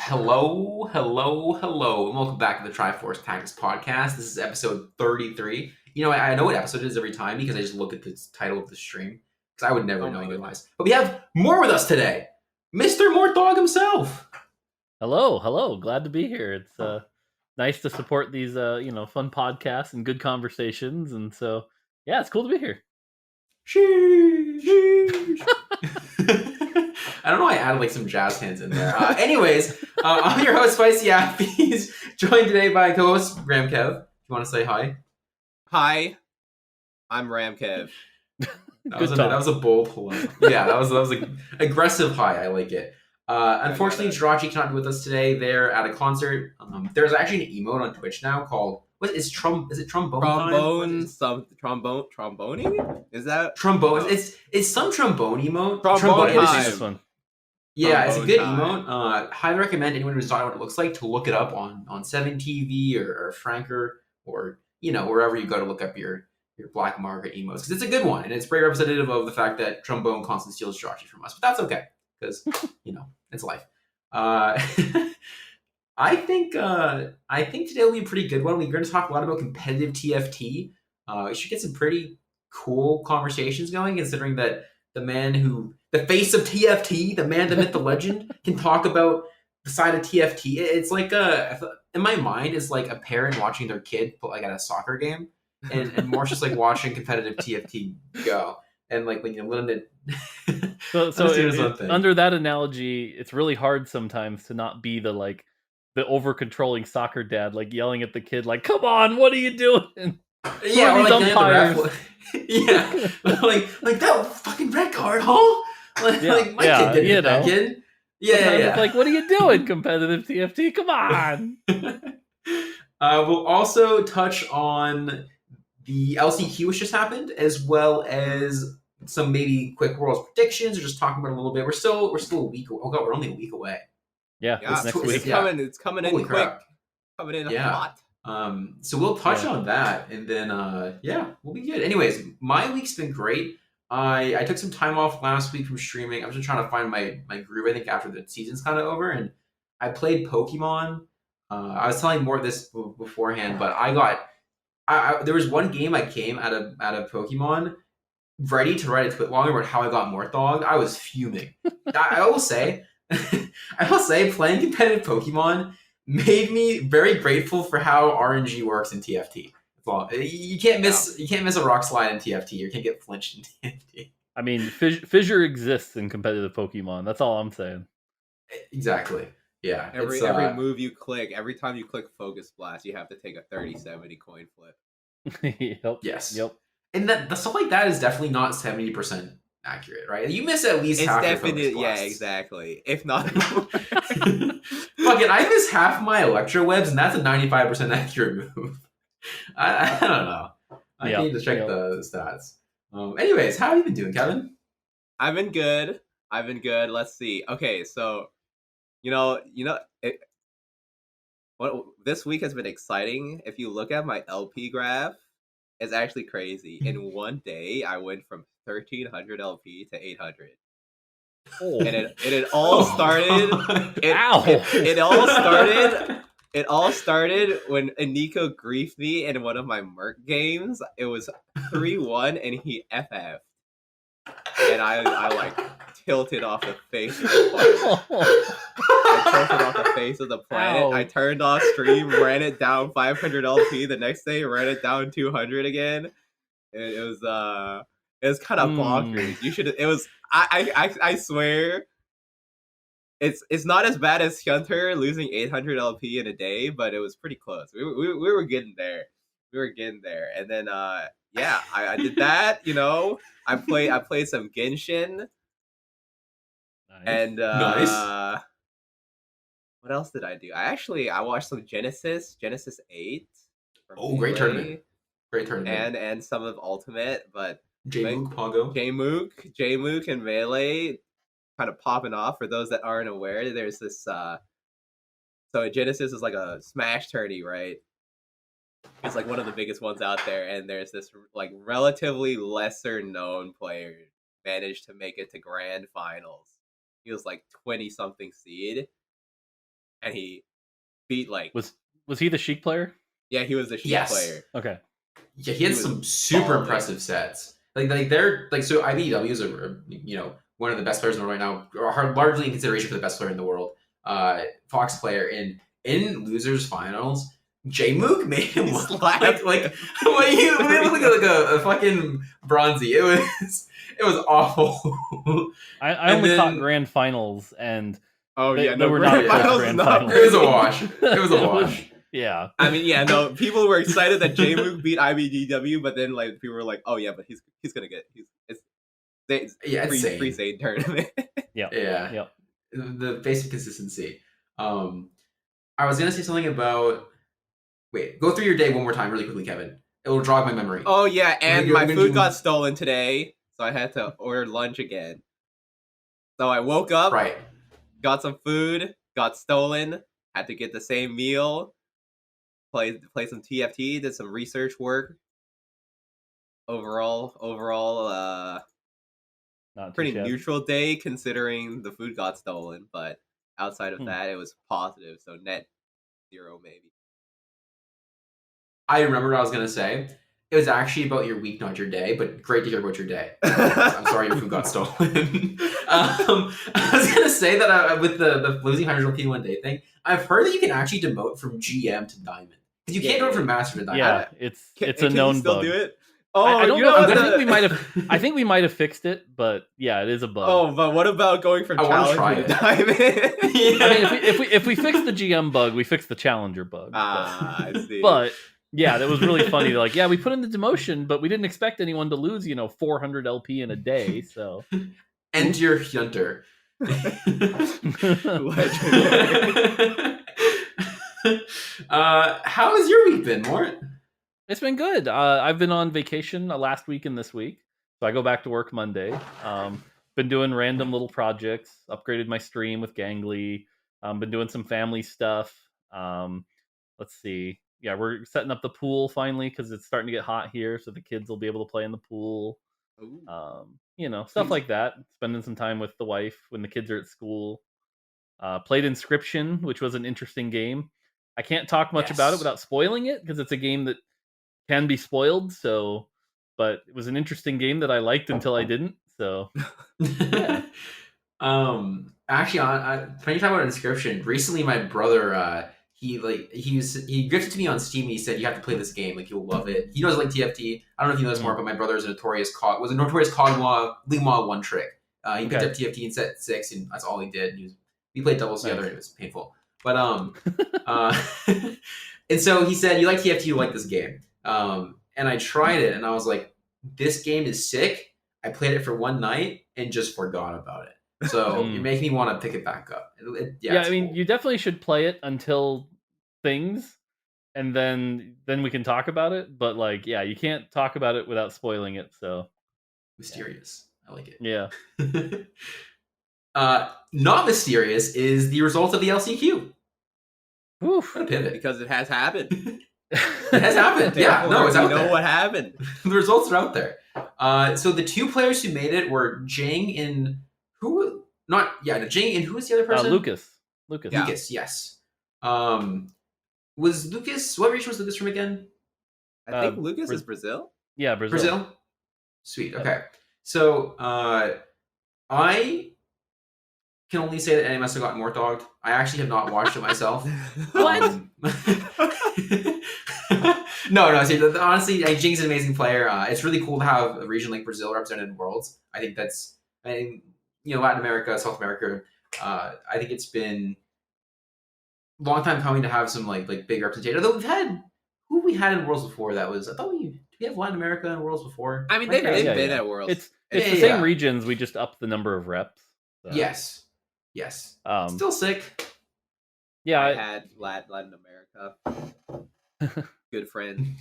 Hello, and welcome back to the Triforce Tactics Podcast. This is episode 33. You know, I know what episode it is every time because I just look at the title of the stream, because I would never know otherwise. But we have Mort with us today, Mr. Mortdog himself. Hello. Glad to be here. It's nice to support these, fun podcasts and good conversations. And so, yeah, it's cool to be here. Sheesh. I don't know why I added like some jazz hands in there. Anyways, I'm your host, SpicyAppies, joined today by co-host RamKev. You want to say hi? Hi, I'm RamKev. That was a bold hello. Yeah, that was an aggressive hi. I like it. Unfortunately, Jirachi cannot be with us today. They're at a concert. There's actually an emote on Twitch now called is it trombone? Tromboning? Is that trombone? It's some trombone emote. Trombone This one. Yeah, it's a good emote. Highly recommend anyone who's not know what it looks like to look it up on 7TV or Franker or wherever you go to look up your black market emotes, because it's a good one and it's very representative of the fact that trombone constantly steals Jirachi from us. But that's okay, because it's life. I think today will be a pretty good one. We're going to talk a lot about competitive TFT. We should get some pretty cool conversations going, considering that the face of TFT, the man, the myth, the legend, can talk about the side of TFT. It's like in my mind, it's like a parent watching their kid at a soccer game, and more just like watching competitive TFT go. And like when you limit. So under that analogy, it's really hard sometimes to not be the over controlling soccer dad, like yelling at the kid, like, "Come on, what are you doing?" Yeah, or like umpires. Yeah, like that fucking red card, huh? Like my kid didn't hit that kid. Yeah. It's like, what are you doing, competitive TFT? Come on. We'll also touch on the LCQ which just happened, as well as some maybe quick Worlds predictions, or just talking about it a little bit. We're still a week. Oh god, we're only a week away. Yeah, next week. It's coming Holy in crap. quick. Coming in hot. So we'll touch on that, and then we'll be good. Anyways, my week's been great. I took some time off last week from streaming. I was just trying to find my groove, I think, after the season's kind of over, and I played Pokemon. I was telling more of this beforehand, but there was one game I came out of Pokemon ready to write a twit log about how I got Mortdog. I was fuming. I will say playing competitive Pokemon made me very grateful for how RNG works in TFT. You can't miss a rock slide in TFT. You can't get flinched in TFT. I mean, fissure exists in competitive Pokemon. That's all I'm saying. Exactly. Yeah. Every move you click, every time you click Focus Blast, you have to take a 30-70 coin flip. Yep. Yes. Yep. And the stuff like that is definitely not 70% accurate, right? You miss at least half your Focus Blasts. Yeah, exactly. If not, fuck it, I miss half my Electro Webs, and that's a 95% accurate move. I don't know. I need to check the stats. Anyways, how have you been doing, Kevin? I've been good. Let's see. Okay, so this week has been exciting. If you look at my LP graph, it's actually crazy. In one day, I went from 1,300 LP to 800. Oh. And it all started. It all started when Nico griefed me in one of my merc games. It was 3-1 and he FF'd. And I tilted off the face of the planet. Ow. I turned off stream, ran it down 500 LP. The next day, ran it down 200 again. It was kind of bonkers. You should. It was. I swear. It's not as bad as Hunter losing 800 LP in a day, but it was pretty close. We were getting there. And then I did that. I played some Genshin. Nice. And Nice. What else did I do? I watched some Genesis 8. Great tournament. And some of Ultimate, but J-Mook, Pongo. J-Mook and Melee kind of popping off. For those that aren't aware, there's this so Genesis is like a Smash tourney, right? It's like one of the biggest ones out there, and there's this like relatively lesser known player managed to make it to grand finals. He was like 20 something seed, and he beat like was he the Sheik player? Yeah, he was the Sheik player. Okay. Yeah, he had some super impressive sets. Like they're like, so IBEW is one of the best players in the world right now, or largely in consideration for the best player in the world. Fox player in losers finals. J-Mook made him look like like a fucking bronzy. It was awful. I only caught grand finals, and they were not grand finals. It was a wash. It was a wash. Yeah. I mean, people were excited that J-Mook beat IBDW, but then like people were like, oh yeah, but he's gonna get free Zane tournament. Yeah. The basic consistency. I was gonna say something about. Wait, go through your day one more time really quickly, Kevin. It will jog my memory. Oh yeah, and my food got stolen today, so I had to order lunch again. So I woke up, got some food, got stolen, had to get the same meal, play some TFT, did some research work. Overall, not pretty neutral day considering the food got stolen, but outside of that, it was positive, so net 0 maybe. I remember what I was going to say. It was actually about your week, not your day, but great to hear about your day. I'm sorry your food got stolen. I was going to say that with the losing 100 P1 day thing, I've heard that you can actually demote from GM to Diamond. Because you can't do it from Master to Diamond. Yeah, it's a known bug. Do it? Oh, I don't know. I think we might have fixed it, but yeah, it is a bug. Oh, but what about going from Challenger to Diamond? Yeah. I mean, if we fix the GM bug, we fix the Challenger bug. I see. But yeah, that was really funny. Like, yeah, we put in the demotion, but we didn't expect anyone to lose, 400 LP in a day. So, and your Hunter. How has your week been, Mort? It's been good. I've been on vacation last week and this week, so I go back to work Monday. Been doing random little projects. Upgraded my stream with Gangly. Been doing some family stuff. Let's see. Yeah, we're setting up the pool finally because it's starting to get hot here, so the kids will be able to play in the pool. Stuff like that. Spending some time with the wife when the kids are at school. Played Inscription, which was an interesting game. I can't talk much about it without spoiling it because it's a game that can be spoiled. So, but it was an interesting game that I liked until I didn't. So, yeah. Actually, when you talk about Inscription, recently my brother he gifted to me on Steam. And he said you have to play this game, like you'll love it. He knows like TFT. I don't know if you know this more, but my brother is a notorious Cogma Lima one trick. He picked up TFT in set 6, and that's all he did. We played doubles together, and it was painful. But and so he said, "You like TFT? You like this game?" And I tried it, and I was like, "This game is sick." I played it for one night and just forgot about it. So you make me want to pick it back up. I mean, you definitely should play it until things, and then we can talk about it. But like, yeah, you can't talk about it without spoiling it. So mysterious. I like it. Yeah. Not mysterious is the result of the LCQ. Oof. What a pivot. Because it has happened. It has happened. Yeah, no, it's out there. You know what happened. The results are out there. So the two players who made it were Jing and Jing and who was the other person? Lucas. Yeah. Lucas, yes. Was Lucas? What region was Lucas from again? I think Lucas is Brazil. Yeah, Brazil. Sweet. Okay. So I can only say that NA must have gotten Mortdogged. I actually have not watched it myself. What? No. See, honestly, Jing's an amazing player. It's really cool to have a region like Brazil represented in Worlds. I think that's, Latin America, South America. I think it's been a long time coming to have some like big representation. Although we had in Worlds before that was, did we have Latin America in Worlds before? I mean, they've been at Worlds. It's the same regions. We just upped the number of reps. So. Yes. Still sick. Yeah, I had Latin America. Good friend.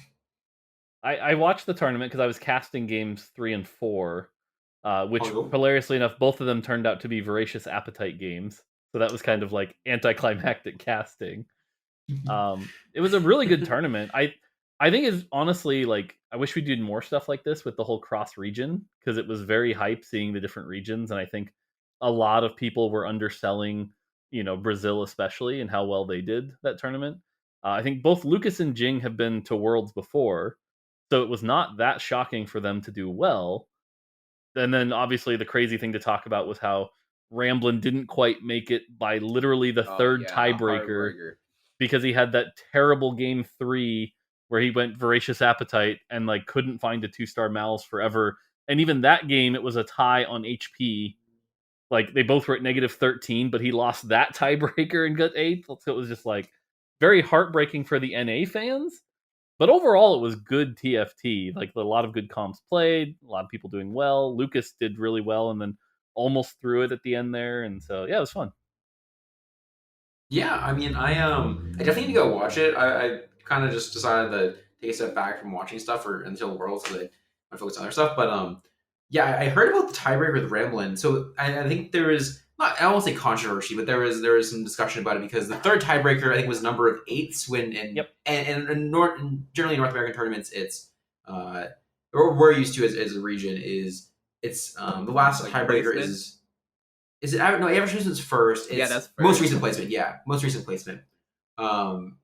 I watched the tournament because I was casting games 3 and 4, which hilariously enough, both of them turned out to be Voracious Appetite games. So that was kind of like anticlimactic casting. It was a really good tournament. I think it's honestly like, I wish we did more stuff like this with the whole cross region because it was very hype seeing the different regions, and I think a lot of people were underselling Brazil especially and how well they did that tournament. I think both Lucas and Jing have been to Worlds before, so it was not that shocking for them to do well. And then obviously the crazy thing to talk about was how Ramblin didn't quite make it by literally the third tiebreaker because he had that terrible game 3 where he went Voracious Appetite and like couldn't find a 2-star Malice forever. And even that game, it was a tie on HP. Like they both were at -13, but he lost that tiebreaker and got 8th. So it was just like very heartbreaking for the NA fans. But overall, it was good TFT. Like a lot of good comps played, a lot of people doing well. Lucas did really well, and then almost threw it at the end there. And so yeah, it was fun. Yeah, I mean, I definitely need to go watch it. I kind of just decided to take a step back from watching stuff until Worlds, so I focus on other stuff. But yeah, I heard about the tiebreaker with Ramblin. So I think there is not, I won't say controversy, but there was some discussion about it because the third tiebreaker I think was number of 8ths when and generally in North American tournaments it's or we're used to as a region is it's the last like tiebreaker is it no average placement's first. It's that's first. Most recent placement. Yeah, most recent placement.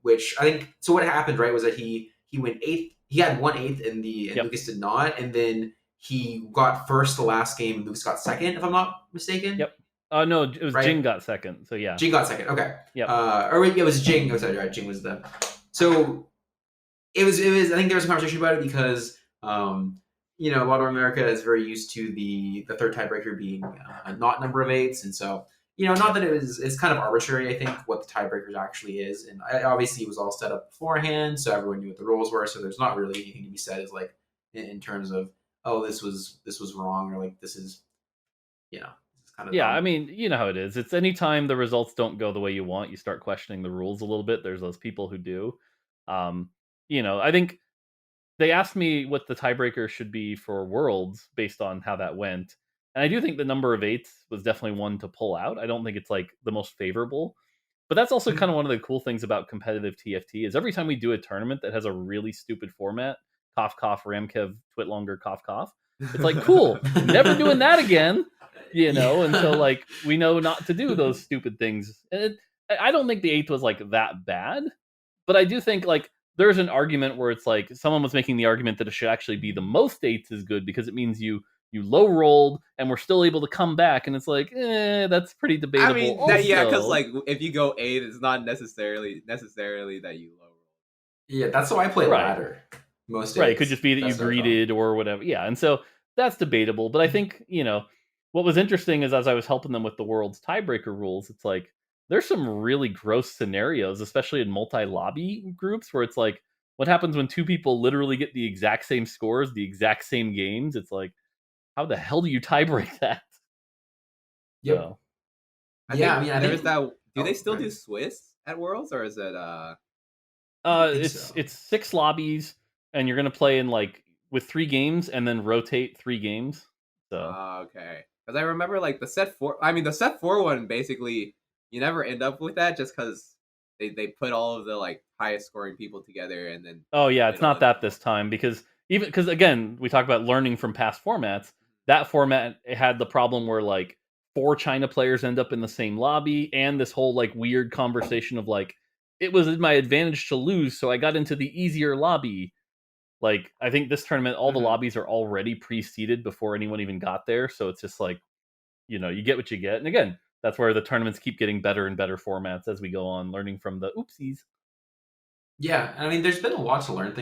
Which I think so. What happened right was that he went 8th. He had 1/8 and Lucas did not, and then he got first the last game, and Lucas got second, if I'm not mistaken. Yep. No, it was Jing got second. So yeah. Jing got second. Okay. Yeah. Or wait, it was Jing. Oh, sorry, right. Jing was the. So it was. I think there was a conversation about it because a lot of America is very used to the third tiebreaker being not number of 8s, and so not that it's kind of arbitrary. I think what the tiebreakers actually is, and obviously it was all set up beforehand, so everyone knew what the rules were. So there's not really anything to be said as like in terms of this was wrong or like this is kind of I mean you know how it is. It's anytime the results don't go the way you want, you start questioning the rules a little bit. There's those people who do. I think they asked me what the tiebreaker should be for Worlds based on how that went. And I do think the number of 8s was definitely one to pull out. I don't think it's like the most favorable. But that's also kind of one of the cool things about competitive TFT is every time we do a tournament that has a really stupid format, cough, cough, RamKev, twit longer, cough, cough. It's like, cool, never doing that again, until like we know not to do those stupid things. And I don't think the 8th was like that bad, but I do think like there's an argument where it's like someone was making the argument that it should actually be the most 8s is good because it means you low rolled and we're still able to come back, and it's like that's pretty debatable. I mean, because like if you go 8, it's not necessarily that you low roll. Yeah, that's how I play ladder. Most right, it could just be that you greeted or whatever. Yeah, and so that's debatable. But I think what was interesting is as I was helping them with the World's tiebreaker rules, it's like there's some really gross scenarios, especially in multi-lobby groups, where it's like, what happens when 2 people literally get the exact same scores, the exact same games? It's like, how the hell do you tiebreak that? Yep. So, I think that. Do they still do Swiss at Worlds, or is it? It's 6 lobbies, and you're gonna play in like with 3 games, and then rotate 3 games. So okay, because I remember like the set 4. I mean, the set 4 one basically. You never end up with that just because they put all of the like highest scoring people together and then. Oh yeah, it's not that this time because again we talk about learning from past formats. That format had the problem where like 4 China players end up in the same lobby, and this whole like weird conversation of like it was in my advantage to lose, so I got into the easier lobby. Like I think this tournament, all the lobbies are already pre-seeded before anyone even got there, so it's just like you get what you get, and again. That's where the tournaments keep getting better and better formats as we go on, learning from the oopsies. Yeah, I mean, there's been a lot to learn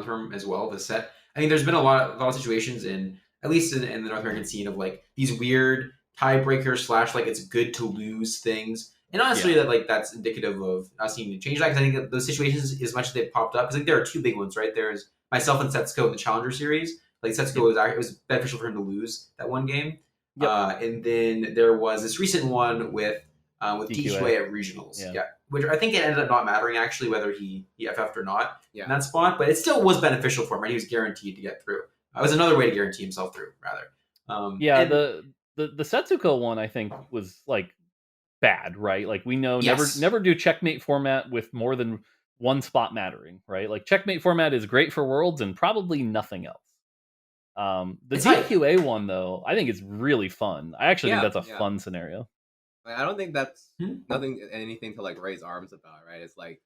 from as well. The set, I mean, there's been a lot of situations at least in the North American scene of like these weird tiebreakers / like it's good to lose things, and honestly, that's indicative of us needing to change that because I think that those situations, as much as they've popped up, because like there are 2 big ones, right? There's myself and Setsuko in the Challenger Series. Like Setsuko it was beneficial for him to lose that one game. Yep. And then there was this recent one with DQA at regionals, which I think it ended up not mattering actually whether he FF'd or not in that spot, but it still was beneficial for him. Right? He was guaranteed to get through. It was another way to guarantee himself through, rather. The Setsuko one I think was like bad, right? Like we know never do checkmate format with more than 1 spot mattering, right? Like checkmate format is great for Worlds and probably nothing else. The DQA one though, I think is really fun. I actually think that's a fun scenario. Like, I don't think that's anything to like raise arms about, right? It's like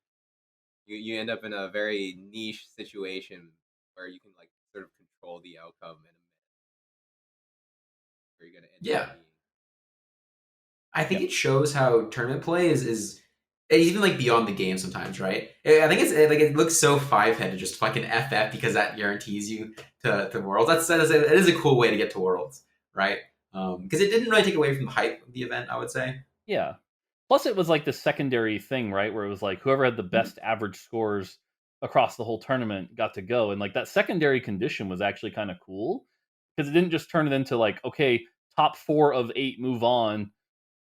you end up in a very niche situation where you can like sort of control the outcome in a minute where you're gonna end Yeah. up being. I think it shows how tournament play is even like beyond the game sometimes, right? I think it's like it looks so 5-headed, just fucking FF because that guarantees you to Worlds. That is a cool way to get to Worlds, right? Because it didn't really take away from the hype of the event, I would say. Yeah. Plus, it was like the secondary thing, right? Where it was like whoever had the best average scores across the whole tournament got to go. And like that secondary condition was actually kind of cool because it didn't just turn it into like, okay, top 4 of 8 move on.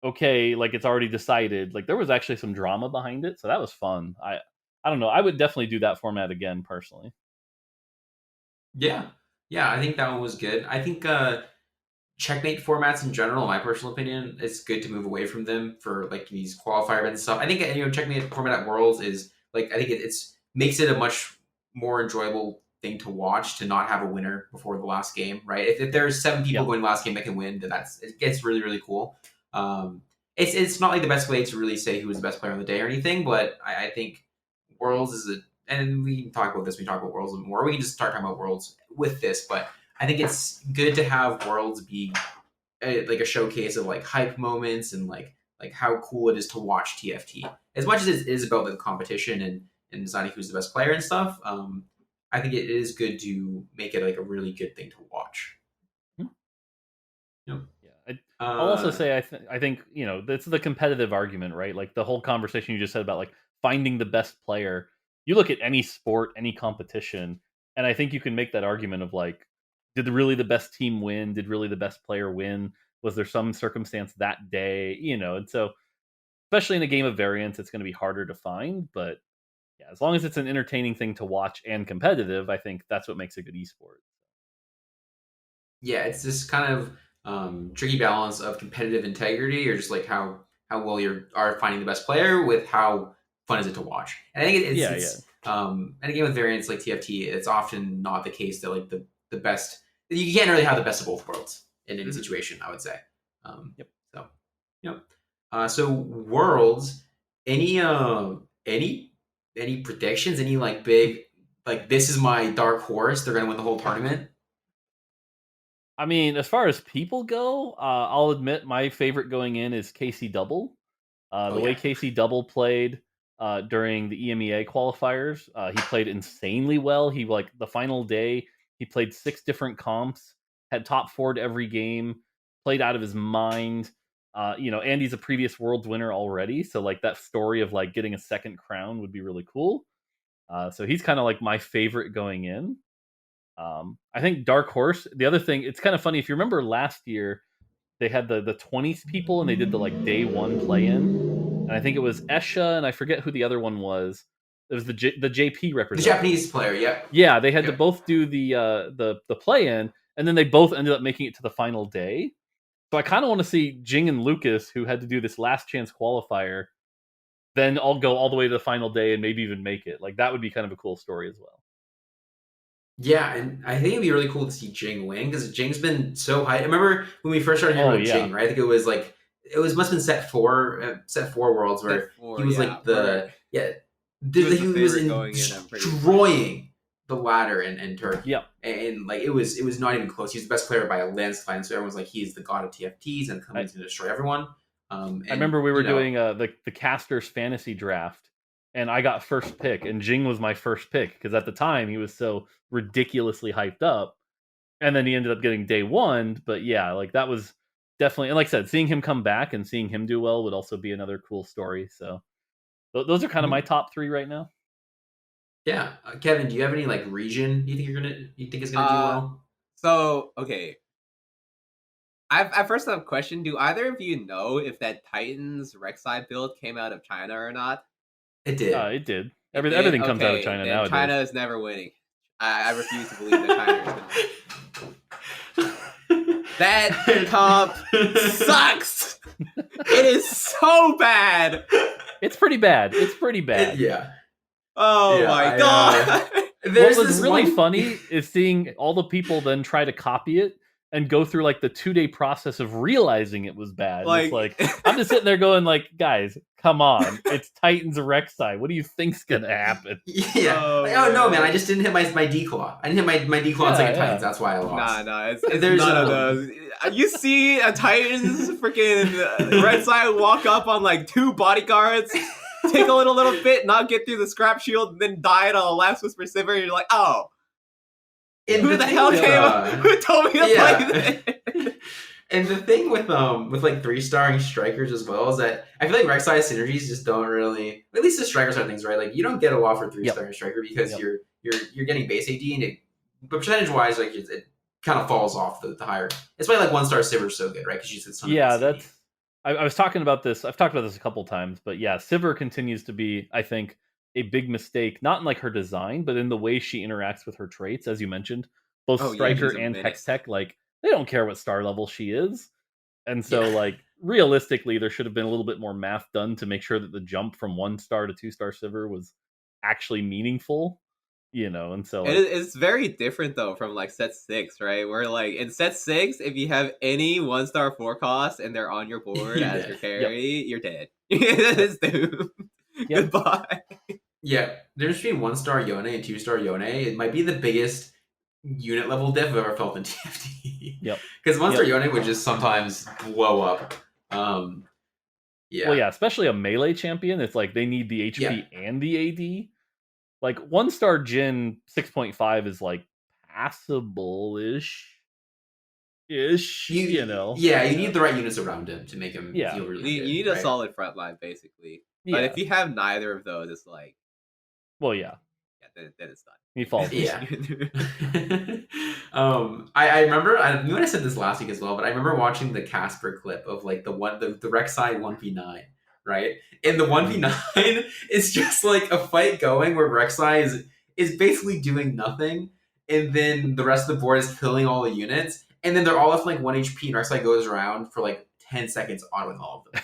Okay, like it's already decided. Like there was actually some drama behind it. So that was fun. I don't know. I would definitely do that format again personally. Yeah. Yeah, I think that one was good. I think checkmate formats in general, in my personal opinion, it's good to move away from them for like these qualifier events and stuff. I think checkmate format at Worlds is like I think it's makes it a much more enjoyable thing to watch to not have a winner before the last game, right? If there's 7 people going last game that can win, then it gets really really cool. It's not like the best way to really say who was the best player on the day or anything, but I think Worlds is and we can talk about this. We talk about Worlds more. We can just start talking about Worlds with this, but I think it's good to have Worlds be like a showcase of like hype moments and like how cool it is to watch TFT. As much as it is about the competition and deciding who's the best player and stuff, I think it is good to make it like a really good thing to watch. Yeah. I'll also say I think it's the competitive argument, right? Like the whole conversation you just said about like finding the best player. You look at any sport, any competition, and I think you can make that argument of like, did really the best team win? Did really the best player win? Was there some circumstance that day? And so especially in a game of variance, it's going to be harder to find. But yeah, as long as it's an entertaining thing to watch and competitive, I think that's what makes a good esport. Yeah, it's this kind of tricky balance of competitive integrity or just like how well you are finding the best player with how fun is it to watch. And I think it's and again with variants like TFT, it's often not the case that like the best you can't really have the best of both worlds in any situation, I would say. So Worlds, any predictions? Any like big like this is my dark horse? They're gonna win the whole tournament. I mean, as far as people go, I'll admit my favorite going in is Casey Double. The way Casey Double played during the EMEA qualifiers, he played insanely well. He like the final day, he played 6 different comps, had top 4'd every game, played out of his mind. Andy's a previous Worlds winner already, so like that story of like getting a second crown would be really cool. So he's kind of like my favorite going in. I think Dark Horse. The other thing, it's kind of funny if you remember last year, they had the 20th people and they did the like day 1 play-in, and I think it was Esha and I forget who the other one was. It was the JP representative, the Japanese player. Yeah, they had to both do the play-in, and then they both ended up making it to the final day. So I kind of want to see Jing and Lucas, who had to do this last chance qualifier, then I'll go all the way to the final day and maybe even make it. Like that would be kind of a cool story as well. Yeah, and I think it'd be really cool to see Jing win because Jing's been so high. I remember when we first started hearing about Jing, right? I think it was must have been set 4 Worlds where he was like he was destroying the ladder in Turkey. Yeah, and like it was not even close. He's the best player by a landslide, so everyone's like he's the god of TFTs and coming to destroy everyone. I remember we were doing the casters fantasy draft. And I got first pick, and Jing was my first pick because at the time he was so ridiculously hyped up, and then he ended up getting day 1. But yeah, like that was definitely, and like I said, seeing him come back and seeing him do well would also be another cool story. So those are kind of my top 3 right now. Yeah, Kevin, do you have any like region you think is gonna do well? So okay, I first have a question. Do either of you know if that Titans Rek'Sai build came out of China or not? It did. It did. Everything comes out of China nowadays. China is never winning. I refuse to believe that China is going to win. That comp sucks. It is so bad. It's pretty bad. Yeah. Oh my god. What was really funny is seeing all the people then try to copy it and go through like the 2-day process of realizing it was bad. Like- It's like I'm just sitting there going like, guys, come on, it's Titans Rek'Sai. What do you think's gonna happen? Yeah. Oh, Like, no, man. man, I just didn't hit my declaw. I didn't hit my declaw on second Titans. That's why I lost. Nah, it's There's none of those. You see a Titans freaking Red Side walk up on like 2 bodyguards, take a little bit, not get through the scrap shield, and then die at a last whisper Sivir, and you're like, oh. And Who the hell thing came with, up? Who told me to play this? And the thing with like 3-starring strikers as well is that I feel like Rek'Sai synergies just don't really, at least the striker side of things, right? Like you don't get a lot for 3-starring striker because you're getting base AD and but percentage wise, like it kind of falls off the higher. It's why like 1-star Sivir is so good, right? Because you just that's. I was talking about this. I've talked about this a couple times, but yeah, Sivir continues to be, I think, a big mistake, not in like her design, but in the way she interacts with her traits, as you mentioned, both striker and hex tech. Like they don't care what star level she is, and so like realistically, there should have been a little bit more math done to make sure that the jump from 1-star to 2-star Sivir was actually meaningful. And so like, it's very different though from like set 6, right? Where like in set 6, if you have any 1-star 4 cost and they're on your board as your carry, you're dead. It's doomed. Goodbye. Yeah, there's between 1-star Yone and 2-star Yone. It might be the biggest unit level diff I've ever felt in TFT. Yep. Because 1-star Yone would just sometimes blow up. Yeah. Well, yeah, especially a melee champion. It's like they need the HP and the AD. Like 1-star Jhin 6.5 is like passable-ish. Yeah, you need the right units around him to make him feel really good. You need a solid front line, basically. But if you have neither of those, it's like... Well, yeah. Then it's done. He falls. Yeah. I remember, I knew I said this last week as well, but I remember watching the Casper clip of like the Rek'Sai 1v9, right? And the 1v9 is just like a fight going where Rek'Sai is basically doing nothing, and then the rest of the board is killing all the units, and then they're all left like 1 HP, and Rek'Sai goes around for like 10 seconds autoing all of them.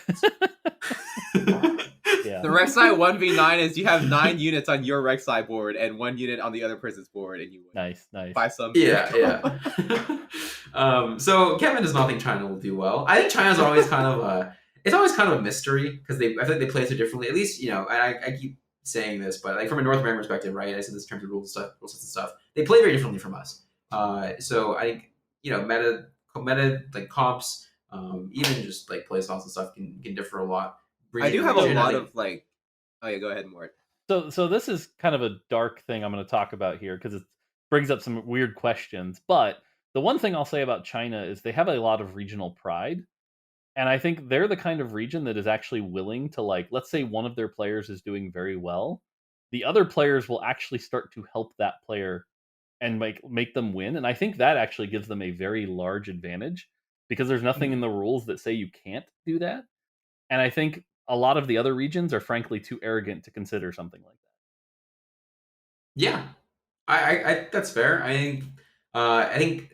Yeah. The Rek'Sai 1v9 is you have 9 units on your Rek'Sai board and 1 unit on the other person's board, and you win. Nice. By some Yeah. So Kevin does not think China will do well. I think China's always kind of it's always kind of a mystery because I feel like they play so differently. At least and I keep saying this, but like from a North American perspective, right? I said this in terms of rules sets and stuff. They play very differently from us. So I think meta like comps, even just like play styles and stuff can differ a lot. I do have a lot of like. Oh yeah, go ahead, Mort. So this is kind of a dark thing I'm going to talk about here because it brings up some weird questions. But the one thing I'll say about China is they have a lot of regional pride, and I think they're the kind of region that is actually willing to, like, let's say one of their players is doing very well, the other players will actually start to help that player and make them win. And I think that actually gives them a very large advantage because there's nothing in the rules that say you can't do that. And I think a lot of the other regions are frankly too arrogant to consider something like that. Yeah, I that's fair. I think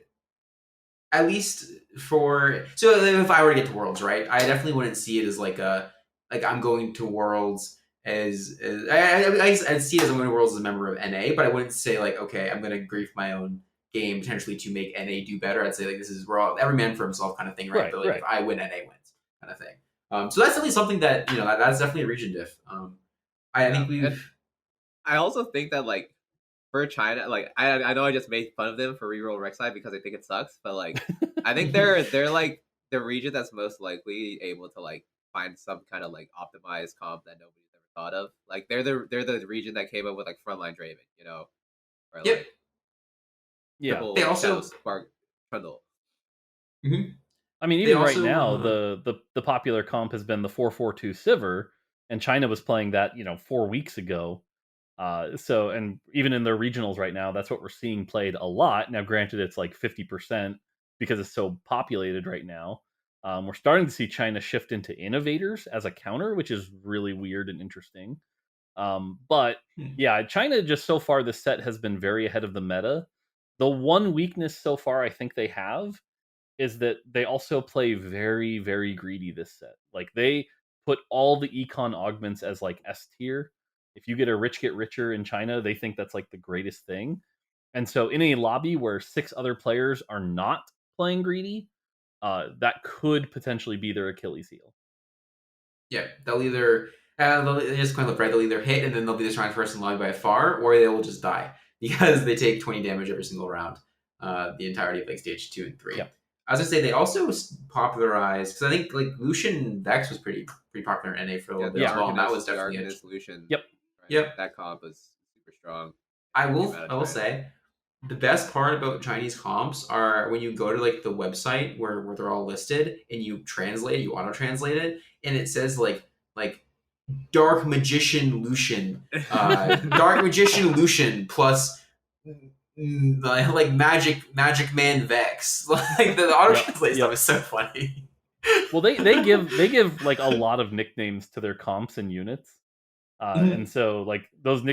at least if I were to get to Worlds, right, I definitely wouldn't see it as like I'm going to Worlds as I'd see it as I'm going to Worlds as a member of NA, but I wouldn't say like, okay, I'm going to grief my own game potentially to make NA do better. I'd say like this is every man for himself kind of thing, right? But like if I win, NA wins kind of thing. So that's definitely something that that's definitely a region diff. I think I also think that like for China, like I know I just made fun of them for reroll Rek'Sai because I think it sucks, but like I think they're like the region that's most likely able to like find some kind of like optimized comp that nobody's ever thought of. Like they're the region that came up with like frontline Draven, or like They also Spark Trundle. Mm-hmm. I mean, even right now, the popular comp has been the 4-4-2 Sivir, and China was playing that 4 weeks ago. So, and even in their regionals right now, that's what we're seeing played a lot. Now, granted, it's like 50% because it's so populated right now. We're starting to see China shift into innovators as a counter, which is really weird and interesting. But yeah, China just so far this set has been very ahead of the meta. The one weakness so far I think they have is that they also play very, very greedy this set. Like they put all the econ augments as like S tier. If you get a rich get richer in China, they think that's like the greatest thing. And so in a lobby where 6 other players are not playing greedy, that could potentially be their Achilles heel. Yeah, they'll either they just kind of right. They'll either hit and then they'll be the strongest person alive by far, or they will just die because they take 20 damage every single round, the entirety of like stage 2 and 3. Yep. I was gonna say they also popularized because I think like Lucian Vex was pretty popular in NA for a little bit as well, and that was definitely a Lucian. Yep. Right? Yep. That comp was super strong. I will say the best part about Chinese comps are when you go to like the website where they're all listed and you auto translate it, and it says like Dark Magician Lucian, Dark Magician Lucian plus like Magic Man Vex. Like the auto translate stuff is so funny. Well, they give like a lot of nicknames to their comps and units. And so like those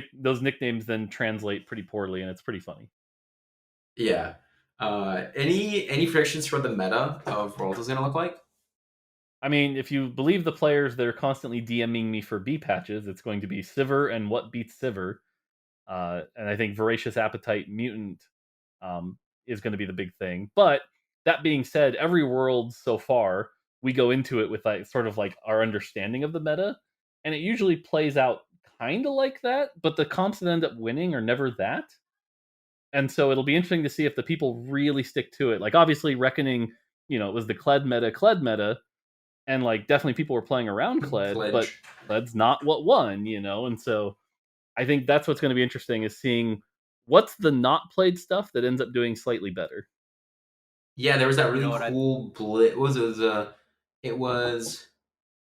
nicknames then translate pretty poorly, and it's pretty funny. Yeah. Any predictions for the meta of Worlds is gonna look like? I mean, if you believe the players that are constantly DMing me for B patches, it's going to be Sivir and what beats Sivir. And I think Voracious Appetite Mutant is going to be the big thing. But that being said, every World so far, we go into it with like sort of like our understanding of the meta, and it usually plays out kind of like that, but the comps that end up winning are never that. And so it'll be interesting to see if the people really stick to it. Like obviously Reckoning, it was the Kled meta, and like definitely people were playing around Kled, but Kled's not what won, and so I think that's what's going to be interesting is seeing what's the not played stuff that ends up doing slightly better. Yeah, there was that really cool blitz. It was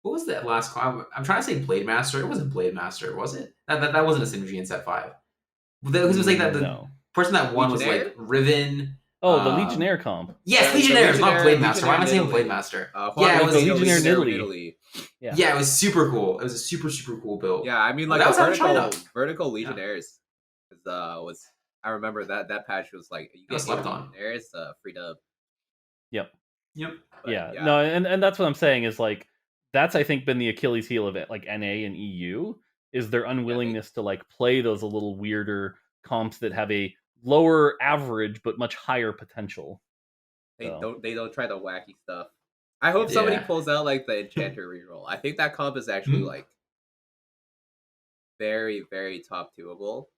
what was that last? I'm trying to say Blade Master. It wasn't Blade Master, was it? That wasn't a synergy in set 5. Because it was like that. The person that won was like Riven. Oh, the Legionnaire comp. Yes, Legionnaire, not Blade Master. Why am I saying Blade Master? Yeah, it was the Legionnaire in Italy. Yeah, it was super cool. It was a super, super cool build. Yeah, I mean, like the vertical Legionnaires was. I remember that patch was like you get slept on. Legionnaires, free dub. Yep. But, yeah. No, and that's what I'm saying is like that's I think been the Achilles heel of it, like NA and EU is their unwillingness to like play those a little weirder comps that have a lower average but much higher potential. They don't try the wacky stuff. I hope somebody pulls out like the Enchanter reroll. I think that comp is actually like very, very top 2-able.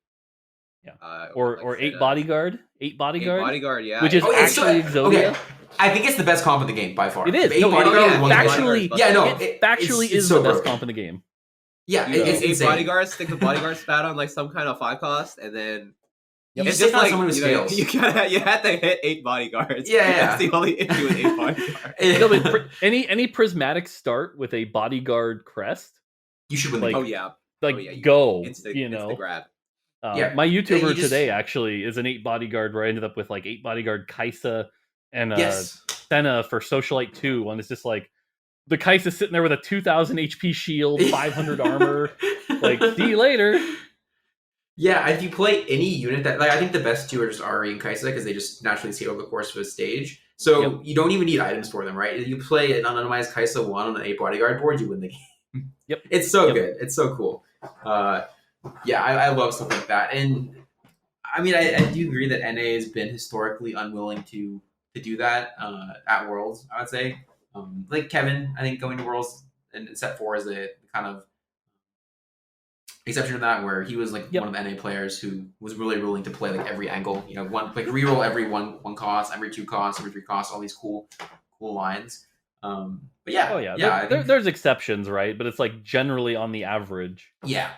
Yeah. Or 8 bodyguard. 8 bodyguard. 8 bodyguard, yeah. Which is actually Exodia. Okay. I think it's the best comp in the game by far. It is. Factually, factually is the best comp in the game. Yeah, it's 8 insane. bodyguards, stick the bodyguard spat on like some kind of 5 cost, and then it's just like someone who scales. You have to hit 8 bodyguards. Yeah. That's the only issue with 8 bodyguards. No, but any prismatic start with a bodyguard crest, you should win. Like, go. It's the grab. My YouTuber today actually is an 8 bodyguard where I ended up with like 8 bodyguard Kaisa and Senna for Socialite 2, and it's just like the Kaisa sitting there with a 2000 HP shield, 500 armor. Like, see you later. Yeah, if you play any unit that I think the best 2 are just Ari and Kaisa because they just naturally scale over the course of a stage. So you don't even need items for them, right? You play an anonymized Kaisa 1 on an 8 bodyguard board, you win the game. Yep. It's so good. It's so cool. I love stuff like that. And I mean, I do agree that NA has been historically unwilling to do that at Worlds, I would say. Like Kevin, I think going to Worlds and set 4 is a kind of exception to that, where he was like one of the NA players who was really willing to play like every angle, reroll every one cost, every 2 costs, every 3 costs, all these cool lines. But there's exceptions, right? But it's like generally on the average. Yeah,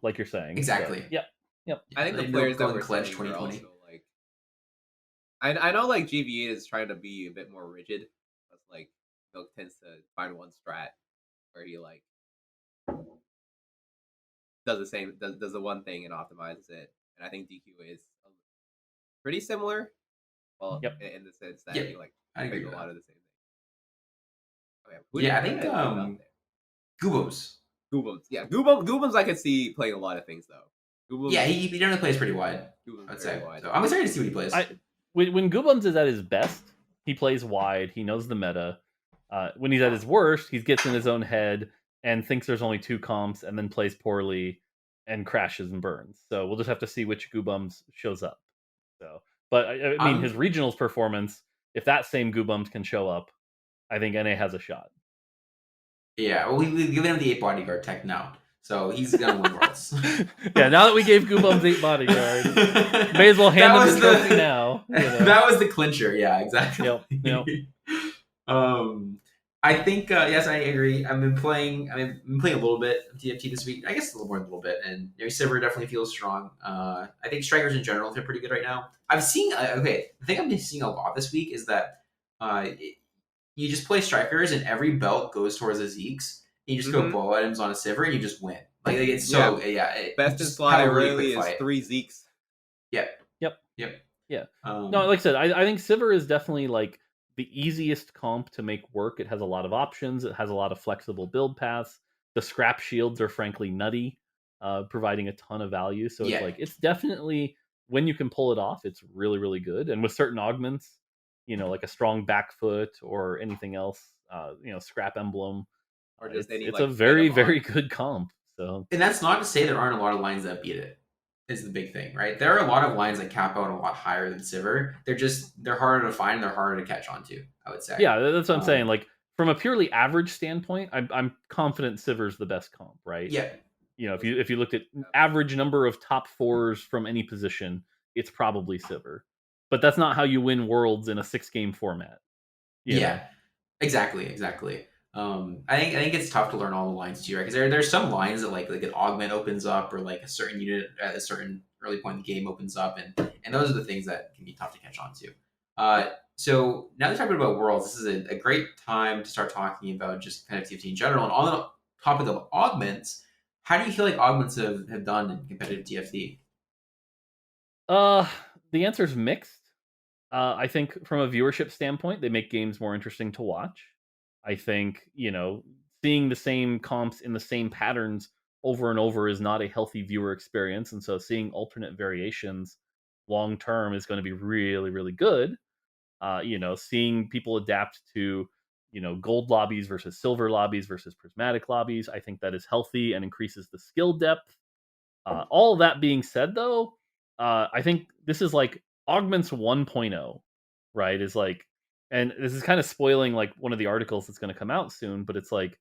like you're saying. Exactly. So, yep. I think the players that were Pledge 2020. Also, like, I know like GV8 is trying to be a bit more rigid. But like Milk tends to find one strat where he like does the same, does the one thing and optimizes it. And I think DQ is pretty similar. Well, in the sense that he like I agree a with lot of the same things. I think Goobums. Yeah, Goobums I could see playing a lot of things though. Goobums, he generally plays pretty wide. I'd say. So I'm excited to see what he plays. When Goobums is at his best, he plays wide. He knows the meta. When he's at his worst, he gets in his own head and thinks there's only 2 comps, and then plays poorly and crashes and burns. So we'll just have to see which Goobums shows up. So, but I mean, his regionals performance if that same Goobums can show up, I think NA has a shot. Yeah, well, we've given him the 8 bodyguard tech now, so he's gonna win Worlds. Yeah, now that we gave Goobums 8 bodyguard, may as well hand him the trophy now. You know? That was the clincher. Yeah, exactly. Yep. I think yes, I agree. I've been playing a little bit of TFT this week. I guess a little more than a little bit, and Sivir definitely feels strong. I think strikers in general feel pretty good right now. I've seen the thing I've been seeing a lot this week is that you just play strikers and every belt goes towards a Zeke's. You just go bow items on a Sivir and you just win. Like it's so best in slot really is 3 Zeke's. Yeah. Yep. Yeah. No, like I said, I think Sivir is definitely like the easiest comp to make work. It has a lot of options. It has a lot of flexible build paths. The scrap shields are frankly nutty, providing a ton of value. So it's like it's definitely, when you can pull it off, it's really, really good. And with certain augments, like a strong back foot or anything else, scrap emblem, or just it's a very, very good comp. So, and that's not to say there aren't a lot of lines that beat it. Is the big thing, right? There are a lot of lines that cap out a lot higher than Sivir. They're harder to find. They're harder to catch on to, I would say. Yeah, that's what I'm saying. Like from a purely average standpoint, I'm confident Sivir's the best comp, right? Yeah. If you looked at average number of top 4s from any position, it's probably Sivir. But that's not how you win Worlds in a 6-game format. Yeah, exactly. I think it's tough to learn all the lines too, right? Because there's some lines that like an augment opens up, or like a certain unit at a certain early point in the game opens up, and those are the things that can be tough to catch on to. So now that we're talking about Worlds, this is a great time to start talking about just kind of TFT in general. And on the topic of augments, how do you feel like augments have done in competitive TFT? The answer is mixed. I think from a viewership standpoint, they make games more interesting to watch. I think, seeing the same comps in the same patterns over and over is not a healthy viewer experience. And so seeing alternate variations long term is going to be really, really good. Seeing people adapt to, gold lobbies versus silver lobbies versus prismatic lobbies, I think that is healthy and increases the skill depth. All that being said, though, I think this is like Augments 1.0, right? Is like, and this is kind of spoiling like one of the articles that's going to come out soon, but it's like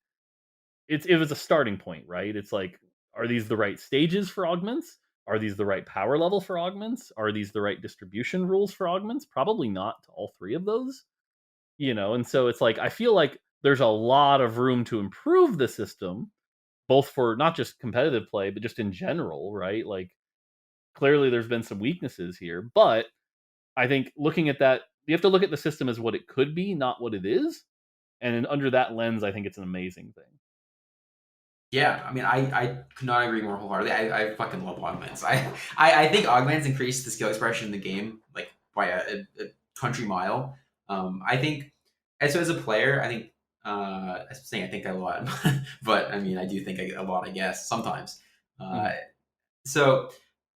it was a starting point, right? It's like, are these the right stages for augments? Are these the right power level for augments? Are these the right distribution rules for augments? Probably not to all 3 of those. And so it's like I feel like there's a lot of room to improve the system, both for not just competitive play, but just in general, right? Like clearly there's been some weaknesses here, but I think looking at that, you have to look at the system as what it could be, not what it is. And under that lens, I think it's an amazing thing. Yeah, I mean, I could not agree more wholeheartedly. I fucking love augments. I think augments increase the skill expression in the game like by a country mile. I think as a player, I think I'm saying I think a lot, but I mean I do think a lot. I guess sometimes. So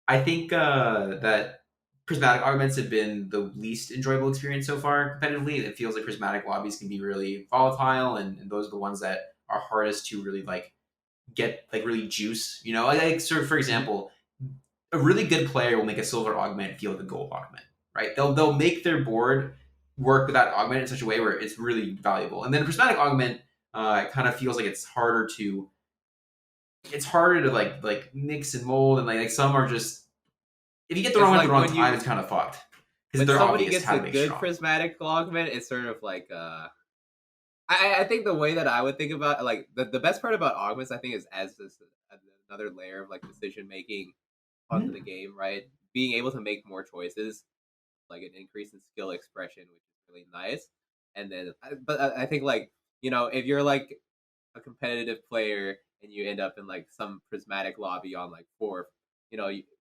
I think that prismatic augments have been the least enjoyable experience so far competitively. It feels like prismatic lobbies can be really volatile, and those are the ones that are hardest to really like get like really juice. Like sort of, for example, a really good player will make a silver augment feel like a gold augment, right? They'll make their board work with that augment in such a way where it's really valuable. And then a prismatic augment kind of feels like it's harder to like mix and mold, and like some are just, if you get the wrong one at the wrong time, it's kind of fucked. When somebody gets a good prismatic augment, it's sort of like I think the way that I would think about like the best part about augments, I think, is as this another layer of like decision making onto the game, right? Being able to make more choices, like an increase in skill expression, which is really nice. And then, but I think like if you're like a competitive player and you end up in like some prismatic lobby on like 4,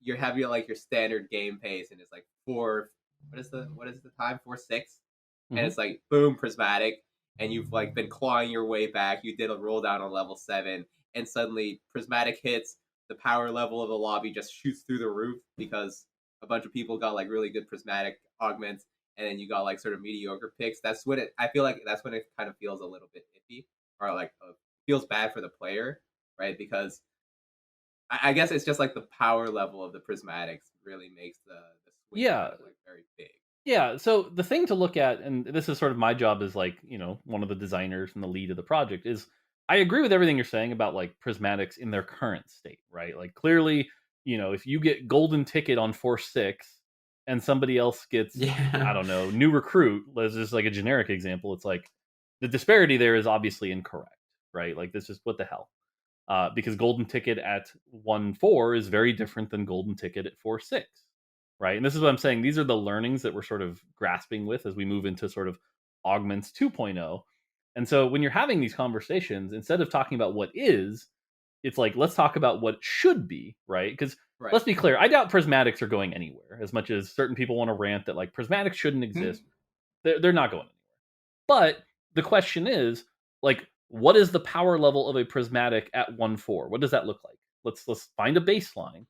you're having like your standard game pace, and it's like 4. What is the time? 4-6, and it's like boom, prismatic. And you've like been clawing your way back. You did a roll down on level 7, and suddenly prismatic hits. The power level of the lobby just shoots through the roof because a bunch of people got like really good prismatic augments, and then you got like sort of mediocre picks. That's when I feel like that's when it kind of feels a little bit iffy, or like feels bad for the player, right? Because I guess it's just like the power level of the prismatics really makes the swing kind of like very big. Yeah, so the thing to look at, and this is sort of my job as like, one of the designers and the lead of the project, is I agree with everything you're saying about like prismatics in their current state, right? Like clearly, if you get golden ticket on Force 6 and somebody else gets, I Yeah. don't know, new recruit, let's just like a generic example, it's like the disparity there is obviously incorrect, right? Like this is what the hell. Because golden ticket at 1-4 is very different than golden ticket at 4-6. Right. And this is what I'm saying. These are the learnings that we're sort of grasping with as we move into sort of Augments 2.0. And so when you're having these conversations, instead of talking about what is, it's like, let's talk about what should be, right? Because Right. let's be clear, I doubt prismatics are going anywhere as much as certain people want to rant that like prismatics shouldn't exist. They're not going anywhere. But the question is, like, what is the power level of a prismatic at 1-4? What does that look like? Let's find a baseline.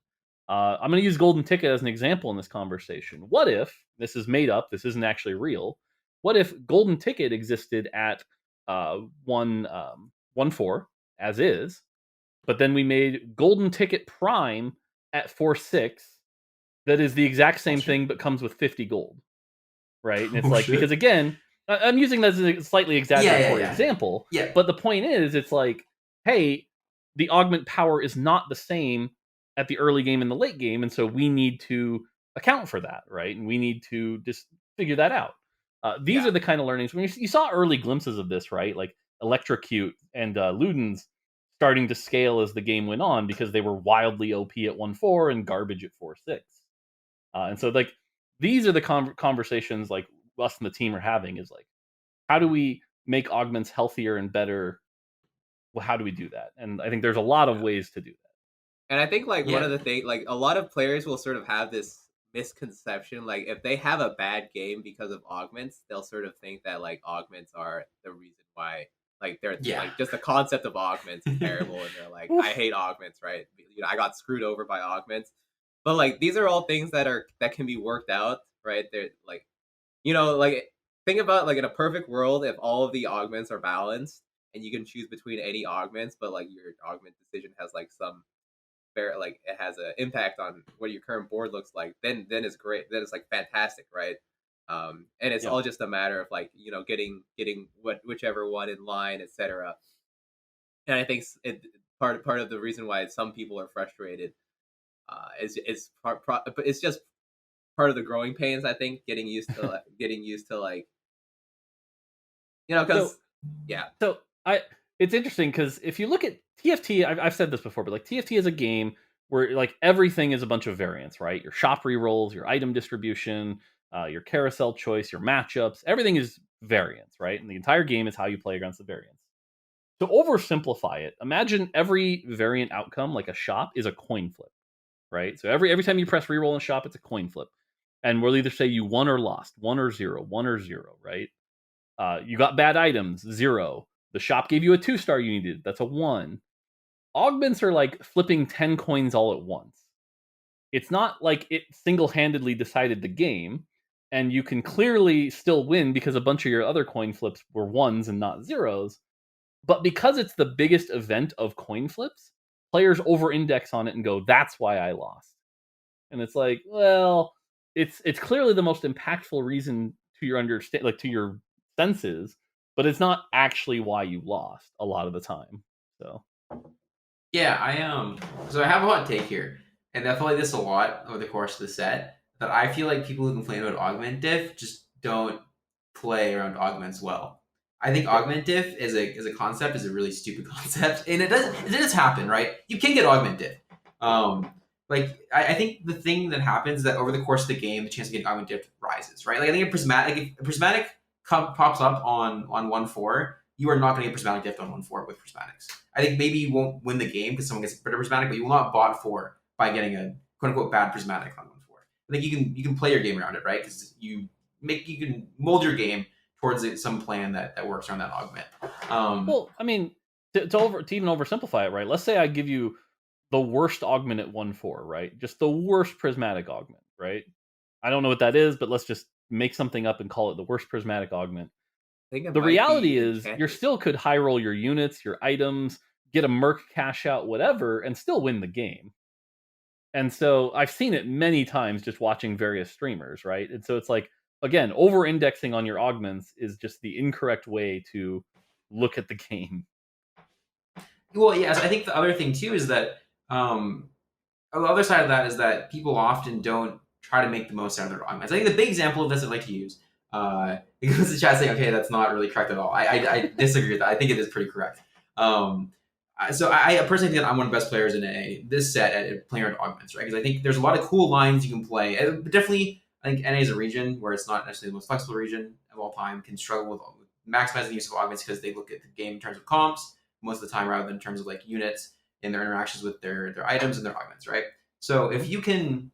I'm going to use golden ticket as an example in this conversation. What if this is made up? This isn't actually real. What if golden ticket existed at 1-4 as is, but then we made golden ticket prime at 4-6 that is the exact same thing but comes with 50 gold, right? And it's like, because again, I'm using that as a slightly exaggeratory example, Yeah. but the point is, it's like, hey, the augment power is not the same at the early game and the late game, and so we need to account for that, right? And we need to just figure that out. These Yeah. are the kind of learnings. When you saw early glimpses of this, right? Like Electrocute and Ludens starting to scale as the game went on because they were wildly OP at 1-4 and garbage at 4-6. And so, like, these are the conversations like us and the team are having, is like, how do we make augments healthier and better? Well, how do we do that? And I think there's a lot of ways to do that. And I think like one Yeah. of the things, like a lot of players will sort of have this misconception, like if they have a bad game because of augments, they'll sort of think that like augments are the reason why, like they're Yeah. like just the concept of augments is terrible, and they're like, I hate augments, right? I got screwed over by augments. But like these are all things that can be worked out, right? They're like, like think about like in a perfect world, if all of the augments are balanced and you can choose between any augments, but like your augment decision has like some like it has an impact on what your current board looks like, then it's great. Then it's like fantastic, right? And it's all just a matter of like getting whichever one in line, etc. And I think part of the reason why some people are frustrated is but it's just part of the growing pains. I think getting used to like because So it's interesting because if you look at TFT, I've said this before, but like TFT is a game where like everything is a bunch of variants, right? Your shop rerolls, your item distribution, your carousel choice, your matchups, everything is variants, right? And the entire game is how you play against the variants. To oversimplify it, imagine every variant outcome, like a shop, is a coin flip, right? So every time you press reroll in a shop, it's a coin flip, and we'll either say you won or lost, 1 or 0, 1 or 0, right? You got bad items, 0. The shop gave you a 2-star you needed. That's a 1. Augments are like flipping 10 coins all at once. It's not like it single-handedly decided the game, and you can clearly still win because a bunch of your other coin flips were 1s and not 0s. But because it's the biggest event of coin flips, players over-index on it and go, that's why I lost. And it's like, well, it's clearly the most impactful reason to your to your senses, but it's not actually why you lost a lot of the time. So Yeah, so I have a hot take here, and I feel like this a lot over the course of the set, that I feel like people who complain about augment diff just don't play around augments well. I think augment diff as a concept is a really stupid concept, and it does happen, right? You can get augment diff. Like I think the thing that happens is that over the course of the game, the chance of getting augment diff rises, right? Like I think if a prismatic pops up on 1-4, you are not going to get prismatic diff on 1-4 with prismatics. I think maybe you won't win the game because someone gets a better prismatic, but you will not bot 4 by getting a quote unquote bad prismatic on 1-4. I think you can play your game around it, right? Because you can mold your game towards some plan that works around that augment. well, I mean, to even oversimplify it, right? Let's say I give you the worst augment at 1-4, right? Just the worst prismatic augment, right? I don't know what that is, but let's just make something up and call it the worst prismatic augment. The reality is you still could high roll your units, your items, get a merc cash out, whatever, and still win the game. And so I've seen it many times just watching various streamers, right? And so it's like, again, over-indexing on your augments is just the incorrect way to look at the game. Well, yes, I think the other thing too is that the other side of that is that people often don't try to make the most out of their augments. I think the big example of this I'd like to use, because the chat saying, okay, that's not really correct at all. I disagree with that. I think it is pretty correct. So I personally think that I'm one of the best players in this set at playing around augments, right? Because I think there's a lot of cool lines you can play. But definitely, I think NA is a region where it's not necessarily the most flexible region of all time, can struggle with maximizing the use of augments because they look at the game in terms of comps most of the time rather than in terms of like units and their interactions with their items and their augments, right? So if you get an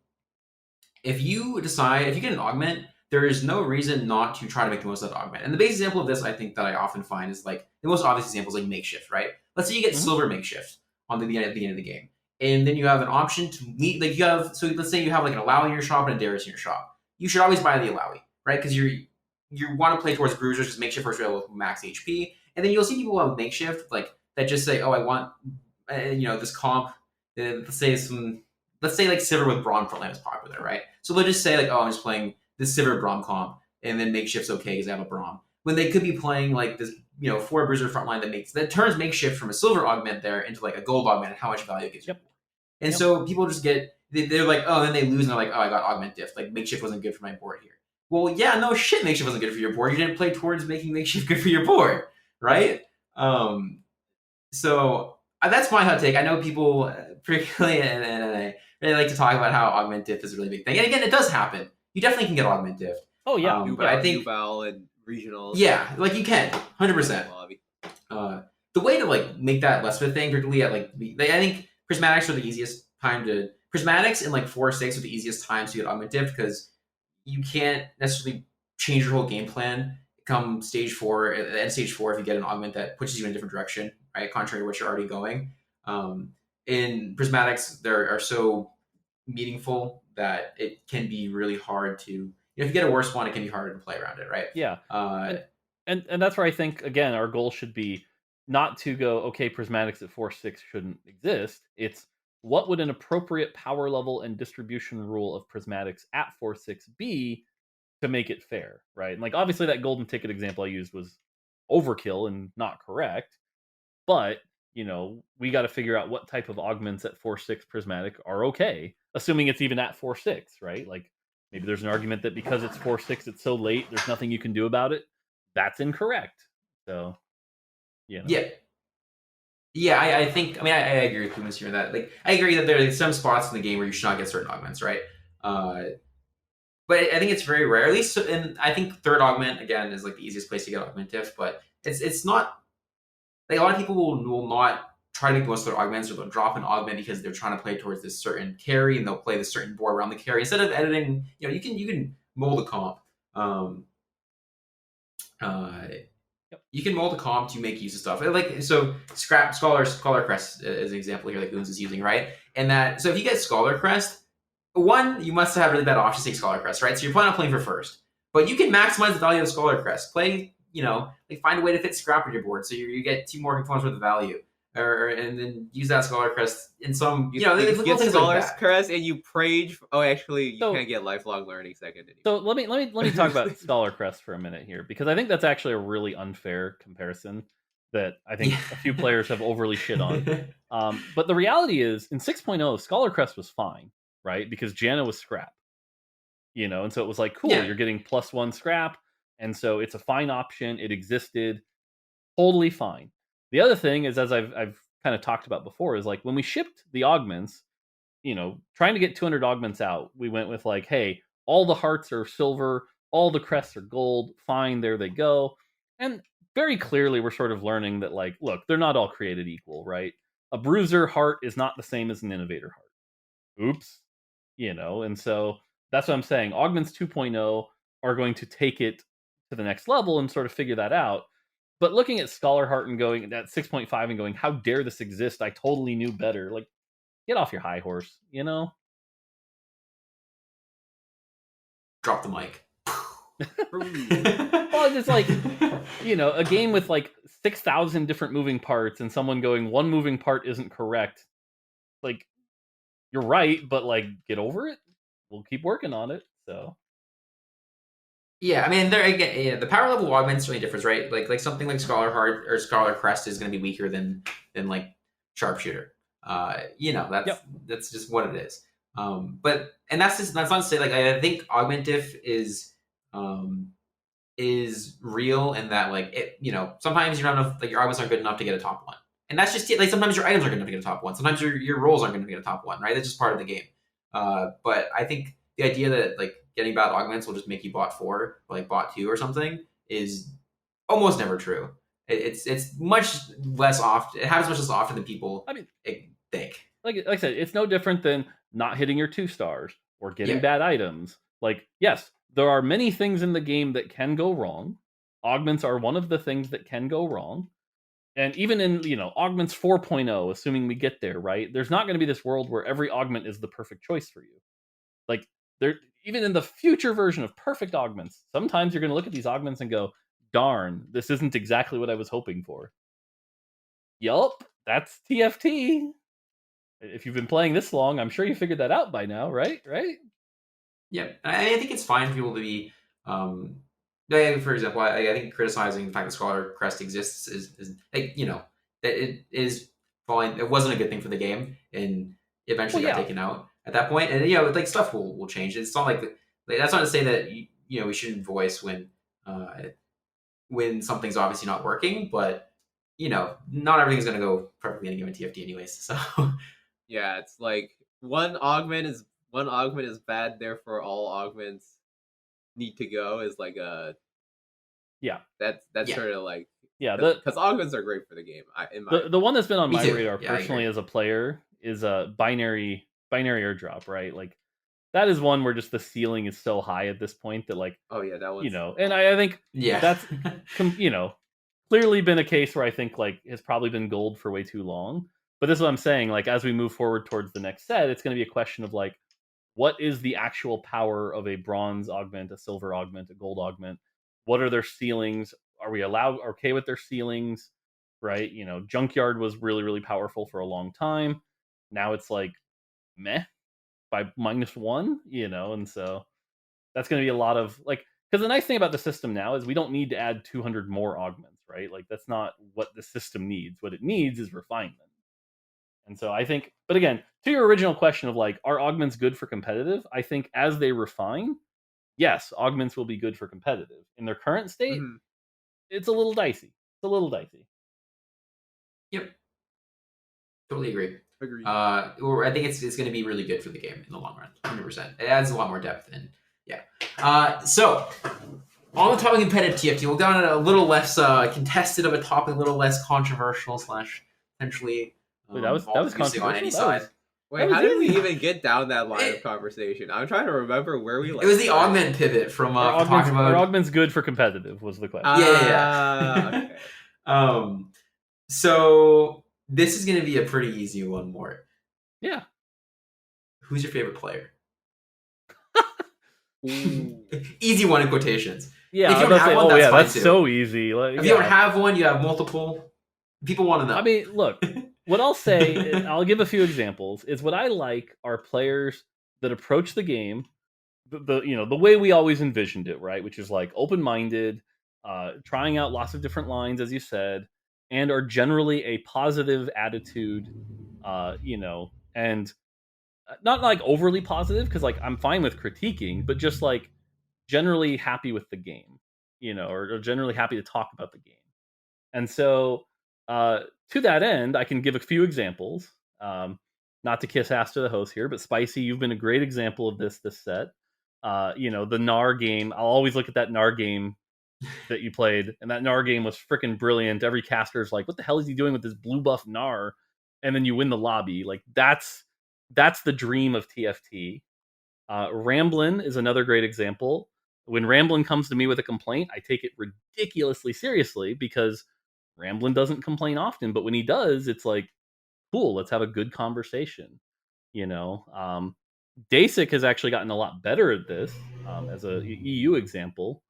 augment, there is no reason not to try to make the most of that augment. And the base example of this, I think, that I often find is like the most obvious example is like makeshift, right? Let's say you get silver makeshift at the end of the game, and then you have an option to meet so let's say you have like an Alawi in your shop and a Darius in your shop. You should always buy the Alawi, right? Because you want to play towards bruisers, because makeshift works well with max HP, and then you'll see people have makeshift like that just say, oh, I want this comp. Let's say like Sivir with Braum frontline is popular, right? So they'll just say like, oh, I'm just playing this Sivir Braum comp, and then makeshift's okay because I have a Braum. When they could be playing like this, 4 bruiser frontline that turns makeshift from a silver augment there into like a gold augment and how much value it gives you. And so people just they're like, oh, then they lose and they're like, oh, I got augment diff. Like makeshift wasn't good for my board here. Well, yeah, no shit, makeshift wasn't good for your board. You didn't play towards making makeshift good for your board, right? So that's my hot take. I know people, particularly and I really like to talk about how augment diff is a really big thing. And again, it does happen. You definitely can get augment diff. Oh yeah, but I think Val and regionals. Yeah, like you can, 100%. The way to like make that less of a thing, particularly at I think prismatics are the easiest time to prismatics and like 4-6 are the easiest times to get augment diff because you can't necessarily change your whole game plan come stage 4 at end stage 4 if you get an augment that pushes you in a different direction, right? Contrary to what you're already going. In prismatics, they are so meaningful that it can be really hard to. If you get a worse one, it can be harder to play around it, right? Yeah. And that's where I think, again, our goal should be not to go, okay, prismatics at 4-6 shouldn't exist. It's what would an appropriate power level and distribution rule of prismatics at 4-6 be to make it fair, right? And like obviously that golden ticket example I used was overkill and not correct, but we got to figure out what type of augments at 4-6 prismatic are okay, assuming it's even at 4-6, right? Like maybe there's an argument that because it's 4-6, it's so late, there's nothing you can do about it. That's incorrect. So, Yeah. Yeah, I think. I mean, I agree with Kumas here in that. Like, I agree that there are some spots in the game where you should not get certain augments, right? But I think it's very rare. At least, and I think third augment again is like the easiest place to get augment diff. But it's not like a lot of people will not try to make the most of their augments, or they'll drop an augment because they're trying to play towards this certain carry, and they'll play this certain board around the carry instead of editing. You can mold a comp. You can mold a comp to make use of stuff. Like so, Scholar Crest is an example here that Goons is using, right? And that so if you get Scholar Crest, one you must have really bad options to take Scholar Crest, right? So you're planning on playing for first, but you can maximize the value of Scholar Crest. Play, like find a way to fit Scrap on your board so you get 2 more components worth of value. And then use that Scholar Crest in some, you get Scholar Crest and you Prage. Oh, actually, you can't get Lifelong Learning second. So let me talk about Scholar Crest for a minute here, because I think that's actually a really unfair comparison that I think a few players have overly shit on. But the reality is, in 6.0, Scholar Crest was fine, right? Because Janna was Scrap, and so it was like, cool, you're getting +1 Scrap, and so it's a fine option. It existed, totally fine. The other thing is, as I've kind of talked about before, is like when we shipped the augments, trying to get 200 augments out, we went with like, hey, all the hearts are silver, all the crests are gold, fine, there they go. And very clearly we're sort of learning that, like, look, they're not all created equal, right? A bruiser heart is not the same as an innovator heart. Oops. And so that's what I'm saying. Augments 2.0 are going to take it to the next level and sort of figure that out. But looking at Scholar Heart and going at 6.5 and going, how dare this exist? I totally knew better. Like, get off your high horse, Drop the mic. Well, it's like, a game with like 6,000 different moving parts and someone going, one moving part isn't correct. Like, you're right, but like, get over it. We'll keep working on it. So. Yeah, I mean, there again, yeah, the power level augments really differs, right? Like something like Scholar Heart or Scholar Crest is going to be weaker than like Sharpshooter. Yep. That's just what it is. But and that's not to say like I think Augment Diff is real in that like it sometimes you're not enough, like your augments aren't good enough to get a top one, and that's just it. Like sometimes your items aren't going to get a top one, sometimes your rolls aren't going to get a top one, right? That's just part of the game. But I think the idea that like getting bad augments will just make you bot 4 or like bot 2 or something is almost never true. It's much less often. It happens much less often than people I mean, think. like I said, it's no different than not hitting your 2 stars or getting Yeah. bad items. Like, yes, there are many things in the game that can go wrong. Augments are one of the things that can go wrong. And even in, Augments 4.0, assuming we get there, right? There's not going to be this world where every augment is the perfect choice for you. Like, there, even in the future version of perfect augments, sometimes you're going to look at these augments and go, darn, this isn't exactly what I was hoping for. Yup, that's TFT. If you've been playing this long, I'm sure you figured that out by now, right? Right? Yeah, I think it's fine for people to be. Like, for example, I think criticizing the fact that Scholar Crest exists is like that it is fine. It wasn't a good thing for the game, and eventually Well, got yeah. taken out at that point. And like stuff will change. It's not like that's not to say that we shouldn't voice when something's obviously not working, but not everything's gonna go perfectly in a given TFT anyways. So Yeah, it's like one augment is bad, therefore all augments need to go. Is like a Yeah. that's Yeah. sort of like Yeah, because augments are great for the game. the one that's been on Me my too. radar Yeah, I personally agree. as a player is a binary airdrop, right? Like that is one where just the ceiling is so high at this point that like Oh yeah, that was and I think Yeah, that's clearly been a case where I think like has probably been gold for way too long. But this is what I'm saying. Like as we move forward towards the next set, it's going to be a question of like, what is the actual power of a bronze augment, a silver augment, a gold augment? What are their ceilings? Are we okay with their ceilings? Right? Junkyard was really, really powerful for a long time. Now it's like meh by -1, and so that's going to be a lot of like, because the nice thing about the system now is we don't need to add 200 more augments, right? Like that's not what the system needs. What it needs is refinement. And so I think, but again, to your original question of like, are augments good for competitive? I think as they refine, yes, augments will be good for competitive. In their current state, Mhm. it's a little dicey. It's a little dicey. Yep. Totally agree. Agreed. Or I think it's going to be really good for the game in the long run. 100%. It adds a lot more depth and yeah. So on the topic of competitive TFT, we'll go on a little less contested of a topic, a little less controversial / potentially Wait, that was confusing on any controversial? side. Wait, was how did we easy. even get down that line of conversation? I'm trying to remember where we. It was the augment pivot from talking about. Are augments good for competitive? Was the question. Yeah. Okay. So this is going to be a pretty easy one, Mort. Yeah. Who's your favorite player? Ooh. Easy one in quotations. Yeah, if you don't have one, that's fine too. so easy. Like, if you don't have one, you have multiple. People want to know. I mean, look, what I'll say, I'll give a few examples, is what I like are players that approach the game the way we always envisioned it, right? Which is like open-minded, trying out lots of different lines, as you said, and are generally a positive attitude, and not like overly positive, because like I'm fine with critiquing, but just like generally happy with the game, or generally happy to talk about the game. And so, to that end, I can give a few examples. Not to kiss ass to the host here, but Spicy, you've been a great example of this set. The Gnar game. I'll always look at that Gnar game that you played, and that Gnar game was freaking brilliant. Every caster's like, "What the hell is he doing with this blue buff Gnar?" And then you win the lobby. Like that's the dream of TFT. Ramblin is another great example. When Ramblin comes to me with a complaint, I take it ridiculously seriously because Ramblin doesn't complain often, but when he does, it's like, cool, let's have a good conversation. Dasic has actually gotten a lot better at this as a EU example.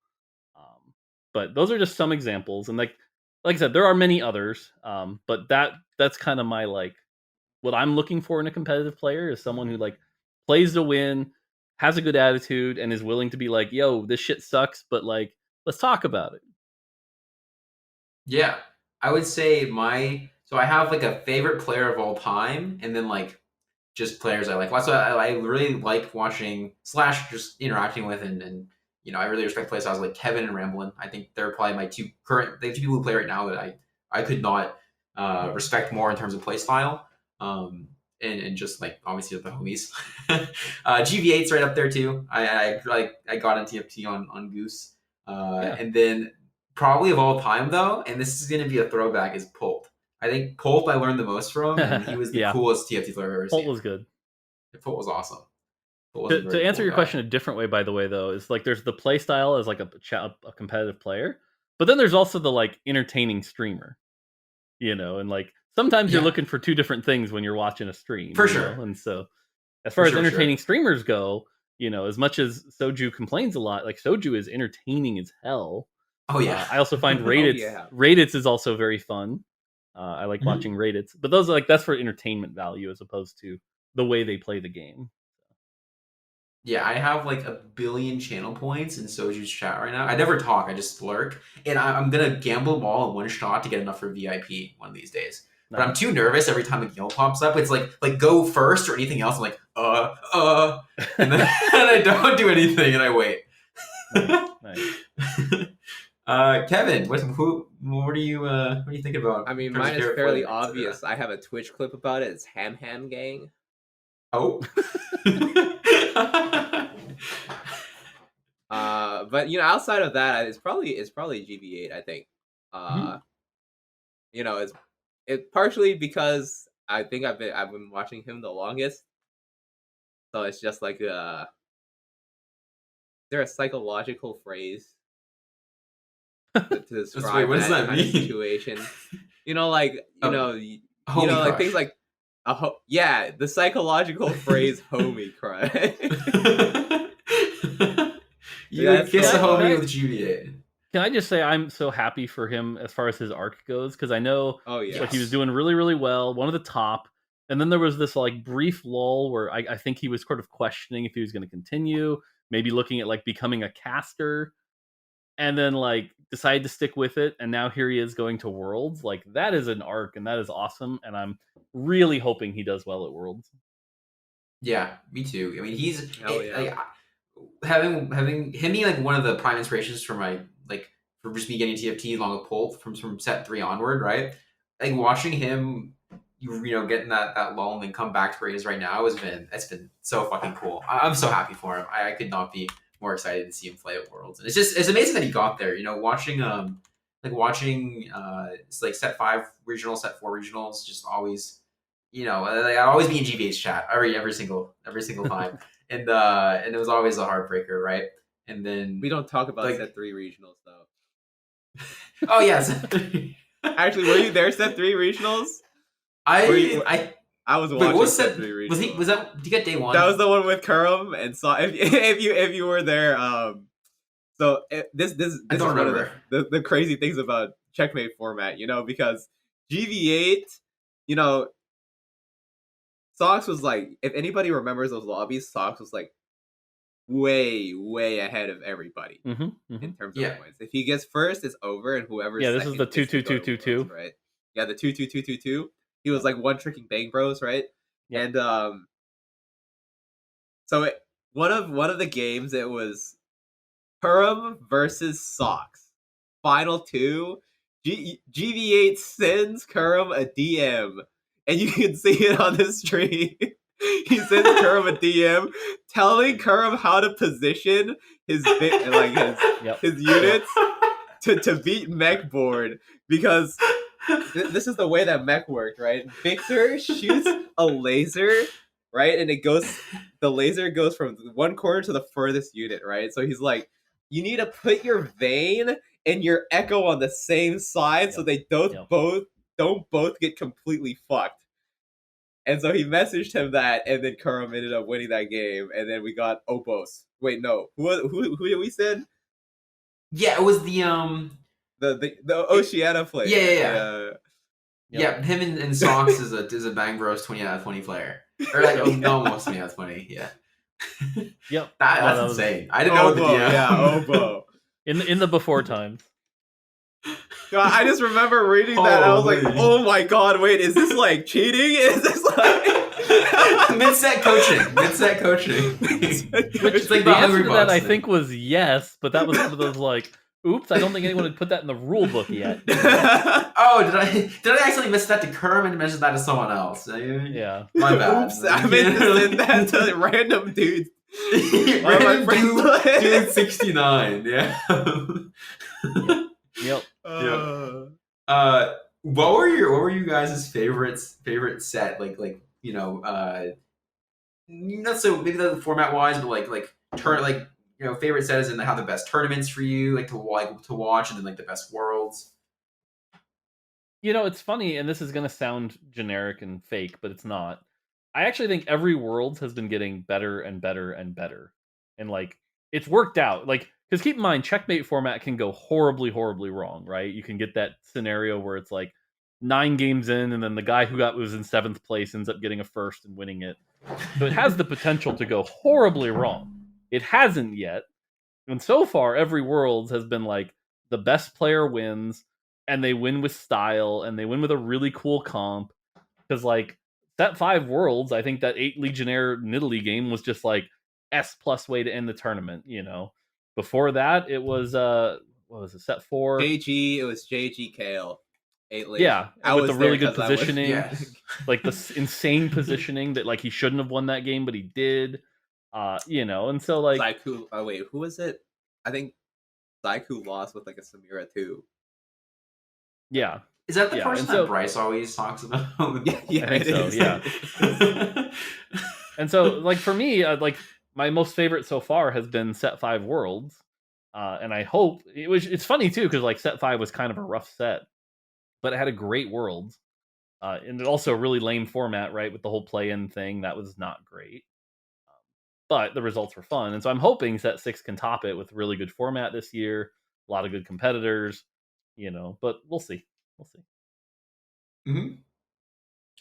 But those are just some examples, and like I said, there are many others. But that's kind of my like what I'm looking for in a competitive player is someone who like plays to win, has a good attitude and is willing to be like, yo, this shit sucks, but like, let's talk about it. Yeah, I would say so I have like a favorite player of all time, and then like just players I like. So I really like watching / just interacting with, and I really respect players like Kevin and Ramblin. I think they're probably my two people who play right now that I could not respect more in terms of play style. And just like obviously the homies. GV8's right up there too. I got into TFT on Goose. And then probably of all time though, and this is gonna be a throwback, is Pult. I think Pult I learned the most from, and he was the coolest TFT player I've ever seen. Pult was good. Pult was awesome. To answer your question a different way, by the way, though, is like there's the play style as like a competitive player, but then there's also the like entertaining streamer, and like sometimes you're looking for two different things when you're watching a stream. For sure. And so as far as entertaining streamers go, as much as Soju complains a lot, like Soju is entertaining as hell. Oh yeah. I also find Raditz is also very fun. I like watching Raditz, but those are that's for entertainment value as opposed to the way they play the game. Yeah, I have like 1 billion channel points in Soju's chat right now. I never talk, I just lurk, and I'm gonna gamble them all in one shot to get enough for VIP one of these days. Nice. But I'm too nervous every time a guild pops up. It's like go first or anything else. I'm like and then and I don't do anything and I wait. Nice. Kevin, what do you think about? I mean, mine is fairly obvious. I have a Twitch clip about it. It's Ham Gang. Oh. But outside of that, it's probably GV8. I think. It's partially because I think I've been watching him the longest, so it's just like is there a psychological phrase to describe what does that kind mean? of situation? Like things like the psychological phrase homie cry. You would kiss a homie with GV8. Can I just say I'm so happy for him as far as his arc goes, because I know he was doing really, really well, one of the top, and then there was this like brief lull where I think he was sort of questioning if he was going to continue, maybe looking at like becoming a caster, and then like decided to stick with it, and now here he is going to Worlds. Like that is an arc, and that is awesome, and I'm really hoping he does well at Worlds. Yeah, me too. I mean, he's having him be like one of the prime inspirations for my for just me getting TFT along with Pult from set 3 onward, right? Like watching him, getting that lull and then come back to where he is right now it's been so fucking cool. I'm so happy for him. I could not be more excited to see him play at Worlds. And it's amazing that he got there. Watching it's like set 5 regionals, set 4 regionals, just always I'd always be in GVH chat every single time. And it was always a heartbreaker, right? And then we don't talk about set 3 regionals though. Oh yes. Actually, were you there set 3 regionals? I was watching. Wait, what set 3 regionals. Was that? Did you get day 1? That was the one with Kurum and saw if you were there. So this I don't remember the crazy things about checkmate format, because GV8, Sox was like, if anybody remembers those lobbies, Sox was like way ahead of everybody in terms of points. If he gets first, it's over, and whoever's this is the 2-2-2-2-2, right? Yeah, the 2-2-2-2-2. He was like one tricking Bang Bros, right? And so one of the games, it was Kurum versus Sox. Final 2. GV8 sends Kurum a DM, and you can see it on the stream. He sends Kurum a DM telling Kurum how to position his units to beat mech board, because this is the way that mech worked, right? Victor shoots a laser, right? And the laser goes from one corner to the furthest unit, right? So he's like, you need to put your Vayne and your Echo on the same side so they don't both get completely fucked. And so he messaged him that, and then Kurum ended up winning that game, and then we got Opos. Wait, no, who did we send? Yeah, it was the Oceania player. Yeah. Him and Sox is a Bang Bros 20 out of 20 player, or like almost 20 out of 20. Yeah. Yep. That's that was insane. I didn't know what the Oboe, DM. yeah, Oboe. in the before times. God, I just remember reading that. I was like, Holy. oh my god, wait, is this like cheating? Is this like Mid-set coaching. Mid-set coaching. Which It's like the the answer Hungry to that Bucks I thing. think was yes, but that was one of those like, oops, I don't think anyone had put that in the rule book yet. Oh, did I actually miss that to Kerm and mention that to someone else? Yeah. My bad. Oops, I meant to send that to random dudes. Random friends dude, list. dude 69. Yeah. Yep. What were you guys' favorite set? Like you know, not so maybe the format wise, but favorite set is in how the best tournaments for you to watch, and then like the best worlds. It's funny, and this is going to sound generic and fake, but it's not. I actually think every Worlds has been getting better and better and better. And, it's worked out. Because keep in mind, checkmate format can go horribly, horribly wrong, right? You can get that scenario where it's 9 games in, and then the guy who was in 7th place ends up getting a first and winning it. So it has the potential to go horribly wrong. It hasn't yet. And so far, every Worlds has been the best player wins, and they win with style, and they win with a really cool comp. Because set 5 Worlds, I think that 8 Legionnaire Nidalee game was just S+ way to end the tournament. Before that, it was what was it? Set 4. JG, it was JG Kale. 8 Legion. Yeah, with the really good positioning, Yes. the insane positioning that he shouldn't have won that game, but he did. And so Zaiku. Oh wait, who was it? I think Zaiku lost with a Samira too. Yeah. Is that the Yeah, person and so- that Bryce always talks about? Yeah, I think it so, is. yeah. And so, for me, my most favorite so far has been Set 5 Worlds, and I hope it's funny too because Set 5 was kind of a rough set, but it had a great Worlds, and also a really lame format, right, with the whole play-in thing. That was not great, but the results were fun, and so I'm hoping Set 6 can top it with really good format this year, a lot of good competitors, but we'll see. Mm-hmm.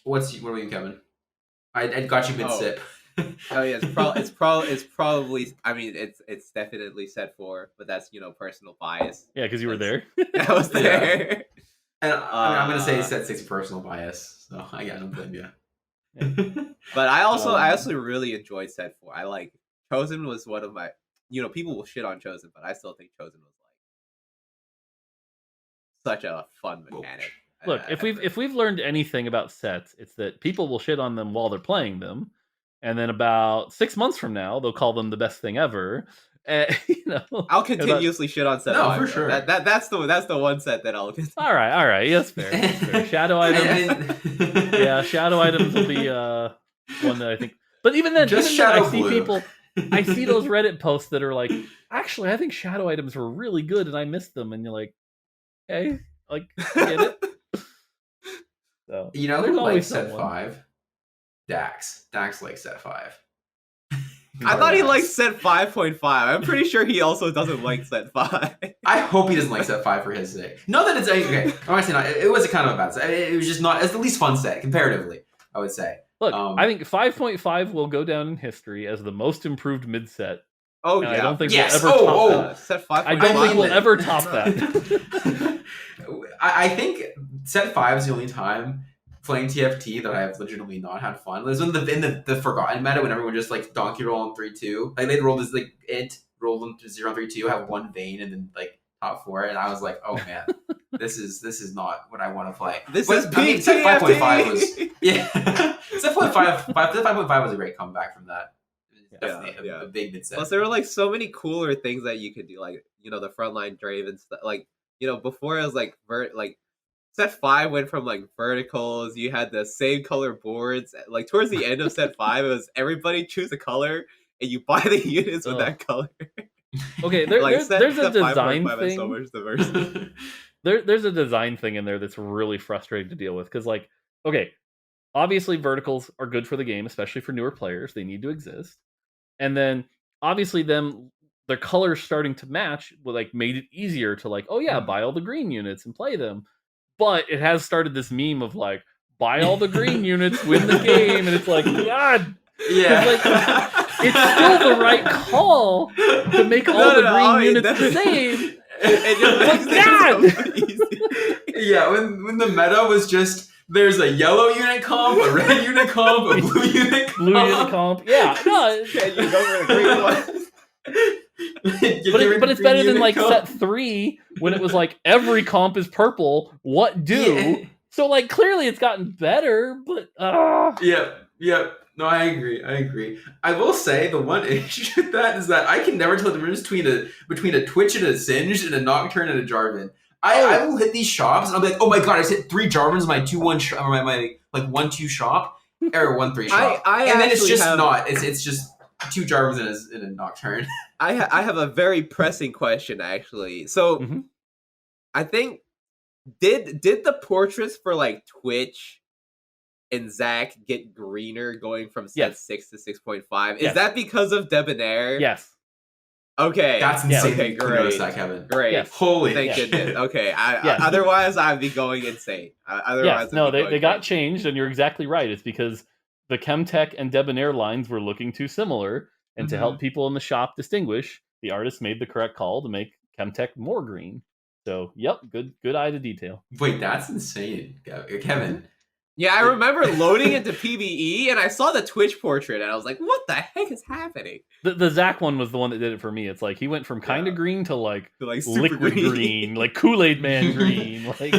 What about you, Kevin? I got you mid sip. Oh yeah, it's probably. I mean, it's definitely Set 4, but that's personal bias. Yeah, because you were there. I was there. And I'm gonna say Set 6 personal bias, so I don't blame you. But I also really enjoyed Set 4. I Chosen was one of my. People will shit on Chosen, but I still think Chosen was such a fun mechanic. Look, if we've learned anything about sets, it's that people will shit on them while they're playing them, and then about 6 months from now, they'll call them the best thing ever. I'll continuously shit on Set 5. for sure. That's the one set that I'll. All right, yes, fair. Shadow items, yeah, shadow items will be one that I think. But even then, Just I Shadow see Blue. people. I see those Reddit posts that are actually, I think shadow items were really good, and I missed them, and you're like, hey, I get it. So, Who there's likes always Set someone. 5? Dax likes Set 5. I thought he liked Set 5.5. I'm pretty sure he also doesn't like Set 5. I hope he doesn't like Set 5 for his sake. Not that it's okay. Honestly, not. It was a kind of a bad set. It was just not. It's the least fun set comparatively, I would say. Look, I think 5.5 will go down in history as the most improved mid set. Oh And yeah. I don't think Yes. we'll ever top that. Set 5.5. I don't think we'll it. ever top that. I think Set 5 is the only time playing TFT that I have legitimately not had fun. It was in the forgotten meta when everyone just donkey roll on 3-2. They'd roll this roll them to 0-3-2, have one vein, and then top 4, and I was like, oh man, this is not what I want to play. Set 5.5 was Set 5.5 was a great comeback from that. It was definitely a big mid set. Plus, there were so many cooler things that you could do, the frontline Drave and stuff. Before it was Set 5 went from verticals. You had the same color boards. Towards the end of Set 5, it was everybody choose a color and you buy the units with that color. Okay, there's a design has thing. so much diversity. There's a design thing in there that's really frustrating to deal with because, okay, obviously verticals are good for the game, especially for newer players. They need to exist, and then obviously their colors starting to match made it easier to oh yeah, buy all the green units and play them. But it has started this meme of buy all the green units, win the game, and it's God. Yeah. it's still the right call to make all the green units the same. It just makes things so easy. Yeah, when the meta was just there's a yellow unit comp, a red unit comp, a blue unit comp. Blue unit comp. Yeah, no. Can you go for the green one? But it's better than like set 3 when it was like every comp is purple. What do? Yeah. So like clearly it's gotten better, but Yep. No, I agree. I will say the one issue with that is that I can never tell the difference between a Twitch and a Singed and a Nocturne and a Jarvan. I will hit these shops and I'll be like, oh my god, I just hit 3 Jarvans, my 2-1 my like 1-2 shop or 1-3 shop. And then it's just not. It's just 2 Jarvans in a Nocturne. I have a very pressing question actually. So I think did the portraits for like Twitch and Zach get greener going from set 6 to 6.5? Is that because of Debonair? Yes. Okay. That's insane. Okay, great. Notice that, Kevin. Great. Yes. Holy Thank shit. goodness. Okay. Otherwise, I'd be going insane. Otherwise, they got changed, and you're exactly right. It's because the Chemtech and Debonair lines were looking too similar, and to help people in the shop distinguish, the artist made the correct call to make Chemtech more green. So, yep, good eye to detail. Wait, that's insane, Kevin. Yeah, I remember loading into PvE and I saw the Twitch portrait and I was like, what the heck is happening? The Zach one was the one that did it for me. It's like he went from kind of green to like super liquid green, like Kool-Aid Man green. Like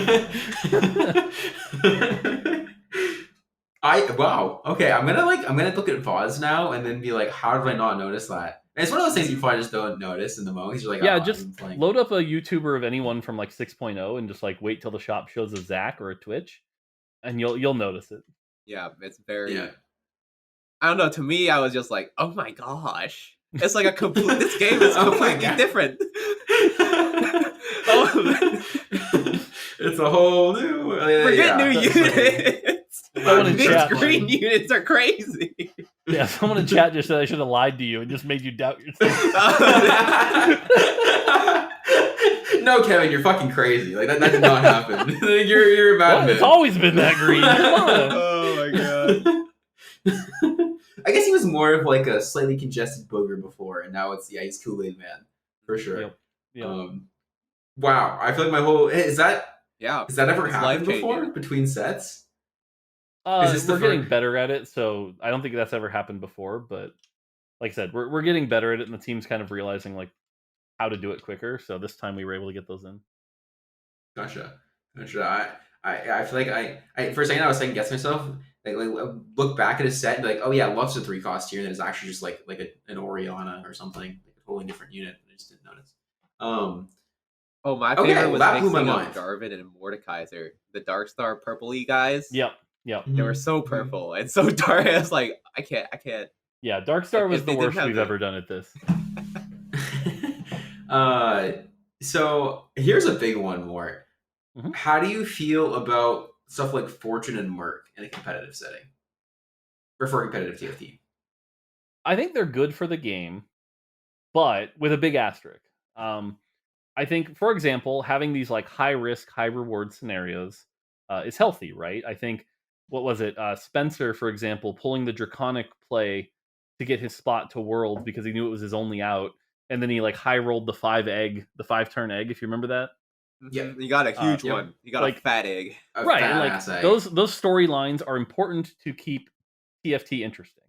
wow. Okay, I'm gonna look at VODs now and then be like, how did I not notice that? And it's one of those things you probably just don't notice in the moment. You're like, just load up a YouTuber of anyone from like 6.0 and just like wait till the shop shows a Zach or a Twitch. And you'll notice it. Yeah, it's very. Yeah. I don't know. To me, I was just like, "Oh my gosh!" It's like this game is completely different. It's a whole new. Forget new units. These green units are crazy. Yeah, someone in chat just said I should have lied to you and just made you doubt yourself. No, Kevin, you're fucking crazy. Like that did not happen. you're a bad man. It's always been that green. Oh my god. I guess he was more of like a slightly congested booger before, and now he's Kool-Aid Man for sure. Yep. Wow, I feel like my whole has that ever happened before between sets? We're getting better at it, so I don't think that's ever happened before. But like I said, we're getting better at it, and the team's kind of realizing like how to do it quicker. So this time we were able to get those in. Gotcha. I feel like I for a second I was second guessing myself. Like look back at a set and be like, oh yeah, lots of 3 cost here, and then it's actually just like an Oriana or something, like a totally different unit. I just didn't notice. My favorite was that blew mixing my up mind. Garvin and Mordekaiser, the Dark Star purpley guys. Yep. They were so purple and so dark. I was like, I can't. Yeah, Dark Star was the worst we've ever done at this. So here's a big one, Mort. How do you feel about stuff like Fortune and Merc in a competitive setting? Or for competitive TFT? I think they're good for the game, but with a big asterisk. I think, for example, having these like high risk, high reward scenarios is healthy, right? I think, what was it? Spencer, for example, pulling the Draconic play to get his spot to World because he knew it was his only out. And then he like high rolled the 5-turn egg, if you remember that. Yeah, you got a huge one. You got like, a fat egg, right? And like those storylines are important to keep TFT interesting.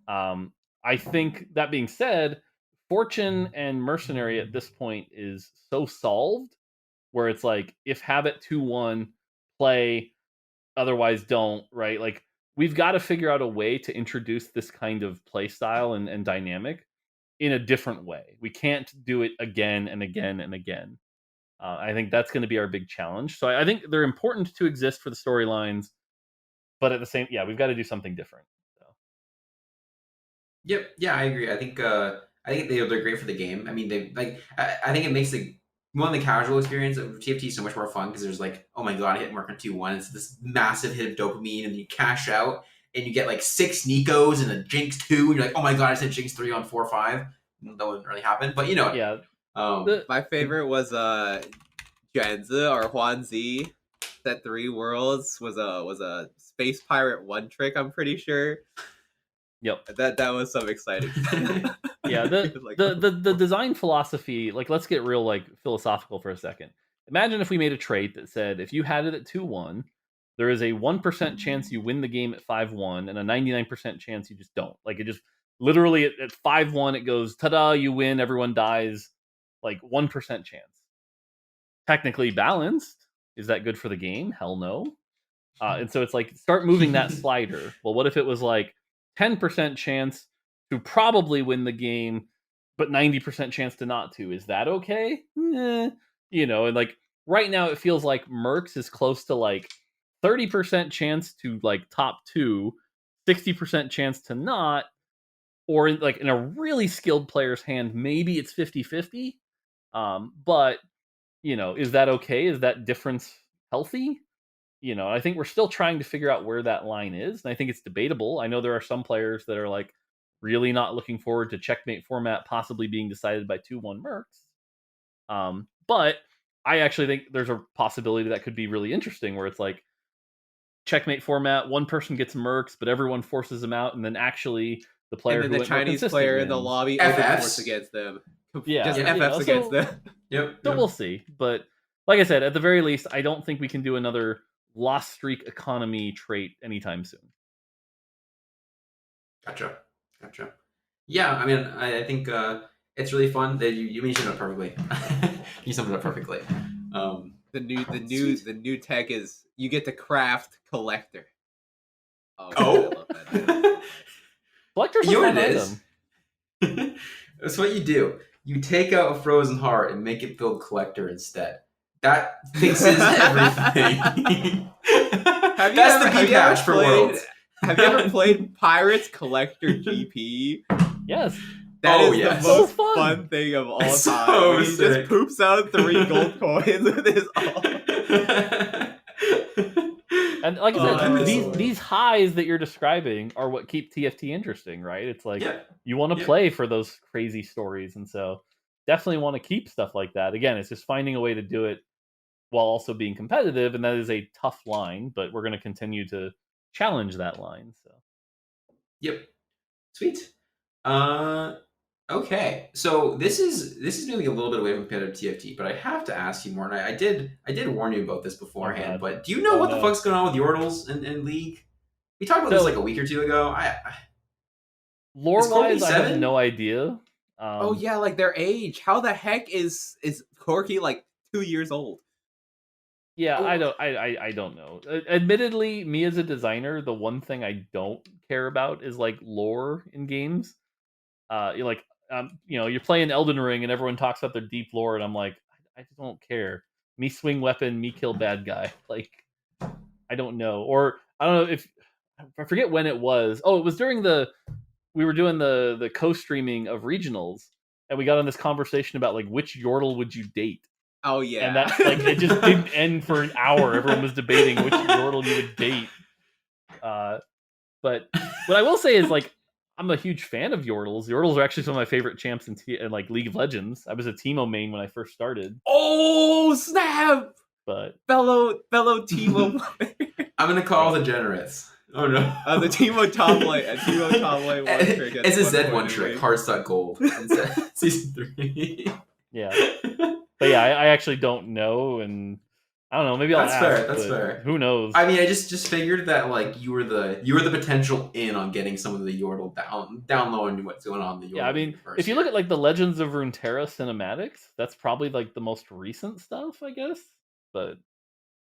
I think that being said, Fortune and Mercenary at this point is so solved, where it's like if Habit 2-1 play, otherwise don't, right? Like we've got to figure out a way to introduce this kind of play style and dynamic in a different way. We can't do it again and again and again. I think that's going to be our big challenge. So I think they're important to exist for the storylines, but at the same, we've got to do something different. So. Yep. Yeah, I agree. I think they're great for the game. I mean, I think it makes the casual experience of TFT so much more fun because there's like, oh my god, I hit Mark on 2-1. It's this massive hit of dopamine, and then you cash out and you get like 6 Nikos and a Jinx 2, and you're like, oh my god, I said Jinx 3 on 4-5. That wouldn't really happen, but you know. Yeah. My favorite was Janza or Huan Z. Set 3 Worlds was a Space Pirate 1 trick, I'm pretty sure. Yep. That was some exciting stuff. Yeah, the design philosophy, like, let's get real, like, philosophical for a second. Imagine if we made a trait that said if you had it at 2-1, there is a 1% chance you win the game at 5-1 and a 99% chance you just don't. Like, it just literally at 5-1 it goes, ta-da, you win, everyone dies. Like, 1% chance. Technically balanced. Is that good for the game? Hell no. And so it's like, start moving that slider. Well, what if it was like 10% chance to probably win the game, but 90% chance to not to? Is that okay? And like right now it feels like mercs is close to like 30% chance to like top 2, 60% chance to not, or in a really skilled player's hand, maybe it's 50-50. But is that okay? Is that difference healthy? I think we're still trying to figure out where that line is, and I think it's debatable. I know there are some players that are like really not looking forward to checkmate format possibly being decided by 2-1 mercs. But I actually think there's a possibility that could be really interesting, where it's like checkmate format, one person gets mercs, but everyone forces them out, and then actually the player and then who the Chinese player in the lobby overforce against them. Yeah, just FFs against them. Yep. So we'll see. But like I said, at the very least, I don't think we can do another lost streak economy trait anytime soon. Gotcha. Yeah, I mean, I think it's really fun that you summed it up perfectly. You summed it up perfectly. The new tech is you get to craft collector. Oh. I love that. Collector's you know a what it fun is? That's what you do. You take out a frozen heart and make it build collector instead. That fixes everything. That's the B patch for Worlds. Have you ever played Pirates Collector GP? Yes. That is the most fun thing of all it's time. So he just poops out 3 gold coins with his all. And like I said, these highs that you're describing are what keep TFT interesting, right? It's like you want to play for those crazy stories, and so definitely want to keep stuff like that. Again, it's just finding a way to do it while also being competitive, and that is a tough line, but we're going to continue to challenge that line. So, yep, sweet. Okay, so this is moving a little bit away from competitive TFT, but I have to ask you more. And I did warn you about this beforehand, but do you know what the fuck's going on with Yordles in League? We talked about this like a week or two ago. Lore-wise, I have no idea. Oh yeah, like their age. How the heck is Corky like 2 years old? Yeah, I don't know. Admittedly, me as a designer, the one thing I don't care about is like lore in games. You're like, you're playing Elden Ring and everyone talks about their deep lore, and I'm like, I just don't care. Me swing weapon, me kill bad guy. Like, I don't know. Or I don't know if I forget when it was. Oh, it was during we were doing the co-streaming of regionals, and we got on this conversation about like which Yordle would you date. Oh yeah, and that like it just didn't end for an hour. Everyone was debating which Yordle you would date. But what I will say is like I'm a huge fan of Yordles. Yordles are actually some of my favorite champs in like League of Legends. I was a Teemo main when I first started. Oh snap! But fellow Teemo. I'm gonna call the degenerates. Oh no! The Teemo top lane. Teemo top lane. It's a Z1 trick. Hard.gold. Season 3. Yeah. But yeah, I actually don't know, and I don't know. Maybe I'll ask. That's fair. Who knows? I mean, I just figured that like you were the potential in on getting some of the Yordle down low and what's going on in the Yordle. Yeah, I mean, if you look at like the Legends of Runeterra cinematics, that's probably like the most recent stuff, I guess. But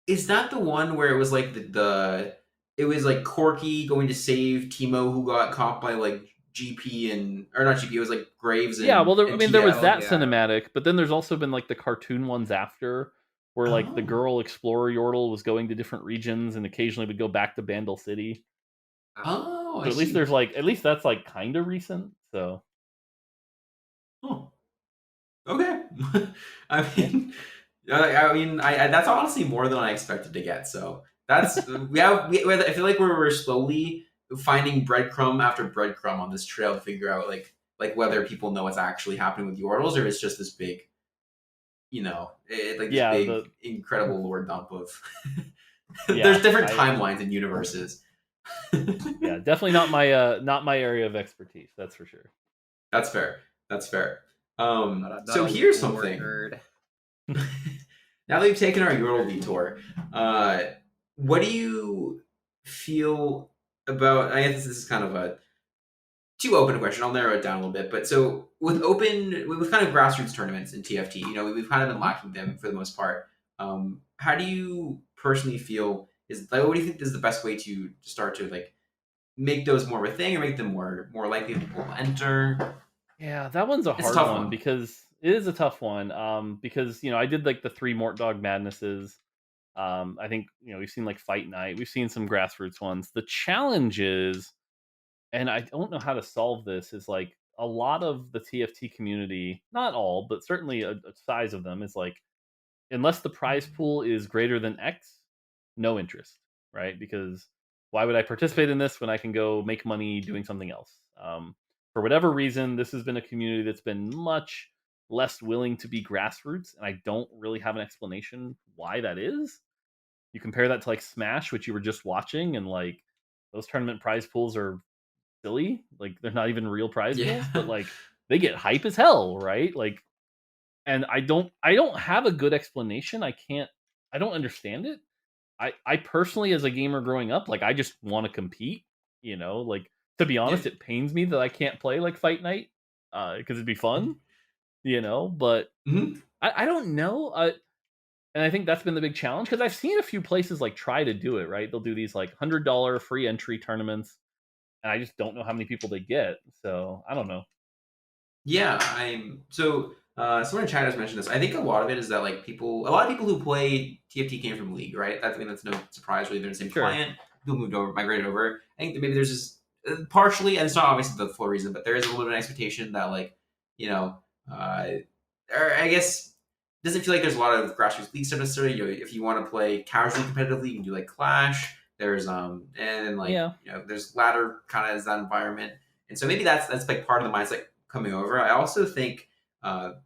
is that the one where it was like it was like Corky going to save Teemo who got caught by like GP or not GP, it was like Graves and yeah, well there was that yeah. cinematic, but then there's also been like the cartoon ones after where like the girl explorer Yordle was going to different regions and occasionally would go back to Bandle City. Oh, so at least that's like kind of recent. So okay. I mean that's honestly more than I expected to get. So that's I feel like we're slowly finding breadcrumb after breadcrumb on this trail to figure out like whether people know what's actually happening with Yordles or it's just this big, incredible lore dump of. There's different timelines and universes. Yeah, definitely not my area of expertise. That's for sure. That's fair. That's fair. Not So a here's lore something. nerd. Now that we've taken our Yordle detour, what do you feel about? I guess this is kind of a too open a question. I'll narrow it down a little bit. But so with kind of grassroots tournaments in TFT, we've kind of been lacking them for the most part. How do you personally feel? What do you think is the best way to start to like make those more of a thing, or make them more likely people to enter? Yeah, that one's a It's a hard tough one one. because it is a tough one. Because I did like the 3 Mortdog madnesses. I think we've seen like Fight Night. We've seen some grassroots ones. The challenge is, and I don't know how to solve this, is like a lot of the TFT community, not all, but certainly a size of them is like, unless the prize pool is greater than X, no interest, right? Because why would I participate in this when I can go make money doing something else? For whatever reason, this has been a community that's been much less willing to be grassroots, and I don't really have an explanation why that is. You compare that to like Smash, which you were just watching, and like those tournament prize pools are silly. Like they're not even real prize pools, but like they get hype as hell, right? Like, and I don't have a good explanation. I don't understand it. I personally, as a gamer growing up, like I just want to compete. Like, to be honest, Yeah. it pains me that I can't play like Fight Night because it'd be fun. But Mhm. I don't know. And I think that's been the big challenge because I've seen a few places like try to do it. Right, they'll do these like $100 free entry tournaments, and I just don't know how many people they get. So I don't know. Yeah, someone in chat has mentioned this. I think a lot of it is that like a lot of people who play TFT came from League, right? That's no surprise. Really, they're the same Sure. client. People moved over, migrated over. I think that maybe there's just partially, and it's not obviously the full reason, but there is a little bit of an expectation that like or I guess it doesn't feel like there's a lot of grassroots league stuff necessarily. If you want to play casually competitively, you can do like Clash. There's and then like Yeah. there's ladder kind of as that environment, and so maybe that's like part of the mindset coming over. I also think, at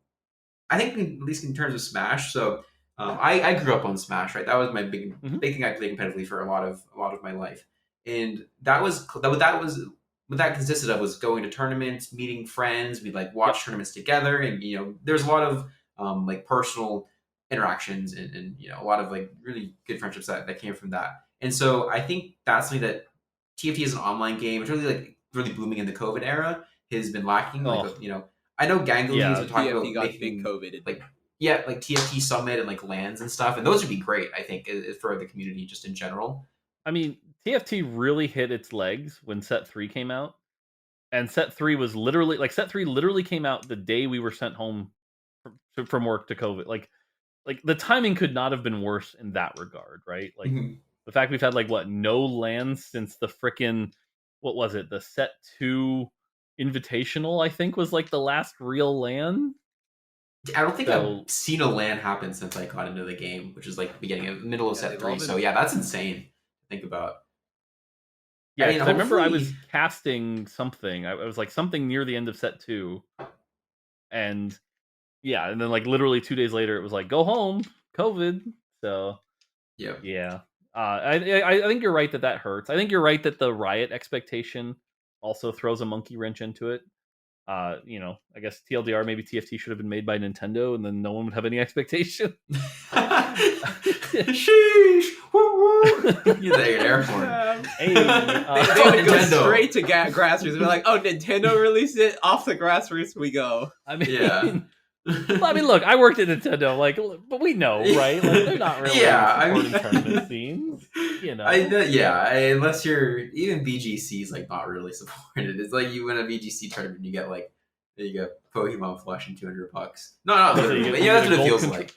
least in terms of Smash. So I grew up on Smash, right? That was my big Mhm. big thing I played competitively for a lot of my life, and what that consisted of was going to tournaments, meeting friends. We like watch Yep. tournaments together, and there's a lot of like personal interactions and a lot of like really good friendships that came from that. And so I think that's something that TFT is an online game. It's really booming in the COVID era. Has been lacking. Like Oh. I know Ganguly has Yeah, been talking TFT about got making big COVID. like like TFT Summit and like LANs and stuff, and those would be great. I think for the community just in general. I mean, TFT really hit its legs when Set 3 came out. And Set 3 was literally like Set 3 literally came out the day we were sent home from work to COVID. Like the timing could not have been worse in that regard, right? Like Mhm. the fact we've had like no LANs since the frickin' what was it? The Set 2 Invitational, I think, was like the last real LAN. I don't think I've So seen a LAN happen since I got into the game, which is like beginning of middle of Yeah, Set they've all 3. been. So yeah, that's insane to think about. I yeah, mean, because I remember I hopefully, was casting something. I was like something near the end of Set 2, and yeah, and then like literally 2 days later, it was like go home, COVID. So yeah. yeah, I think you're right that hurts. I think you're right that the Riot expectation also throws a monkey wrench into it. I guess TLDR, maybe TFT should have been made by Nintendo, and then no one would have any expectation. Sheesh! Woo woo! You're there, air horn. Hey, They would go Nintendo. straight to grassroots. They're like, "Oh, Nintendo released it. Off the grassroots we go." I mean, Yeah. well, I mean, look, I worked at Nintendo, like, but we know, right? Like, they're not really supporting tournament scenes, unless you're even BGC is like not really supported. It's like you win a BGC tournament, you get like you get Pokemon Flush and $200. No, not So literally, you but get that's what it gold feels contro- like.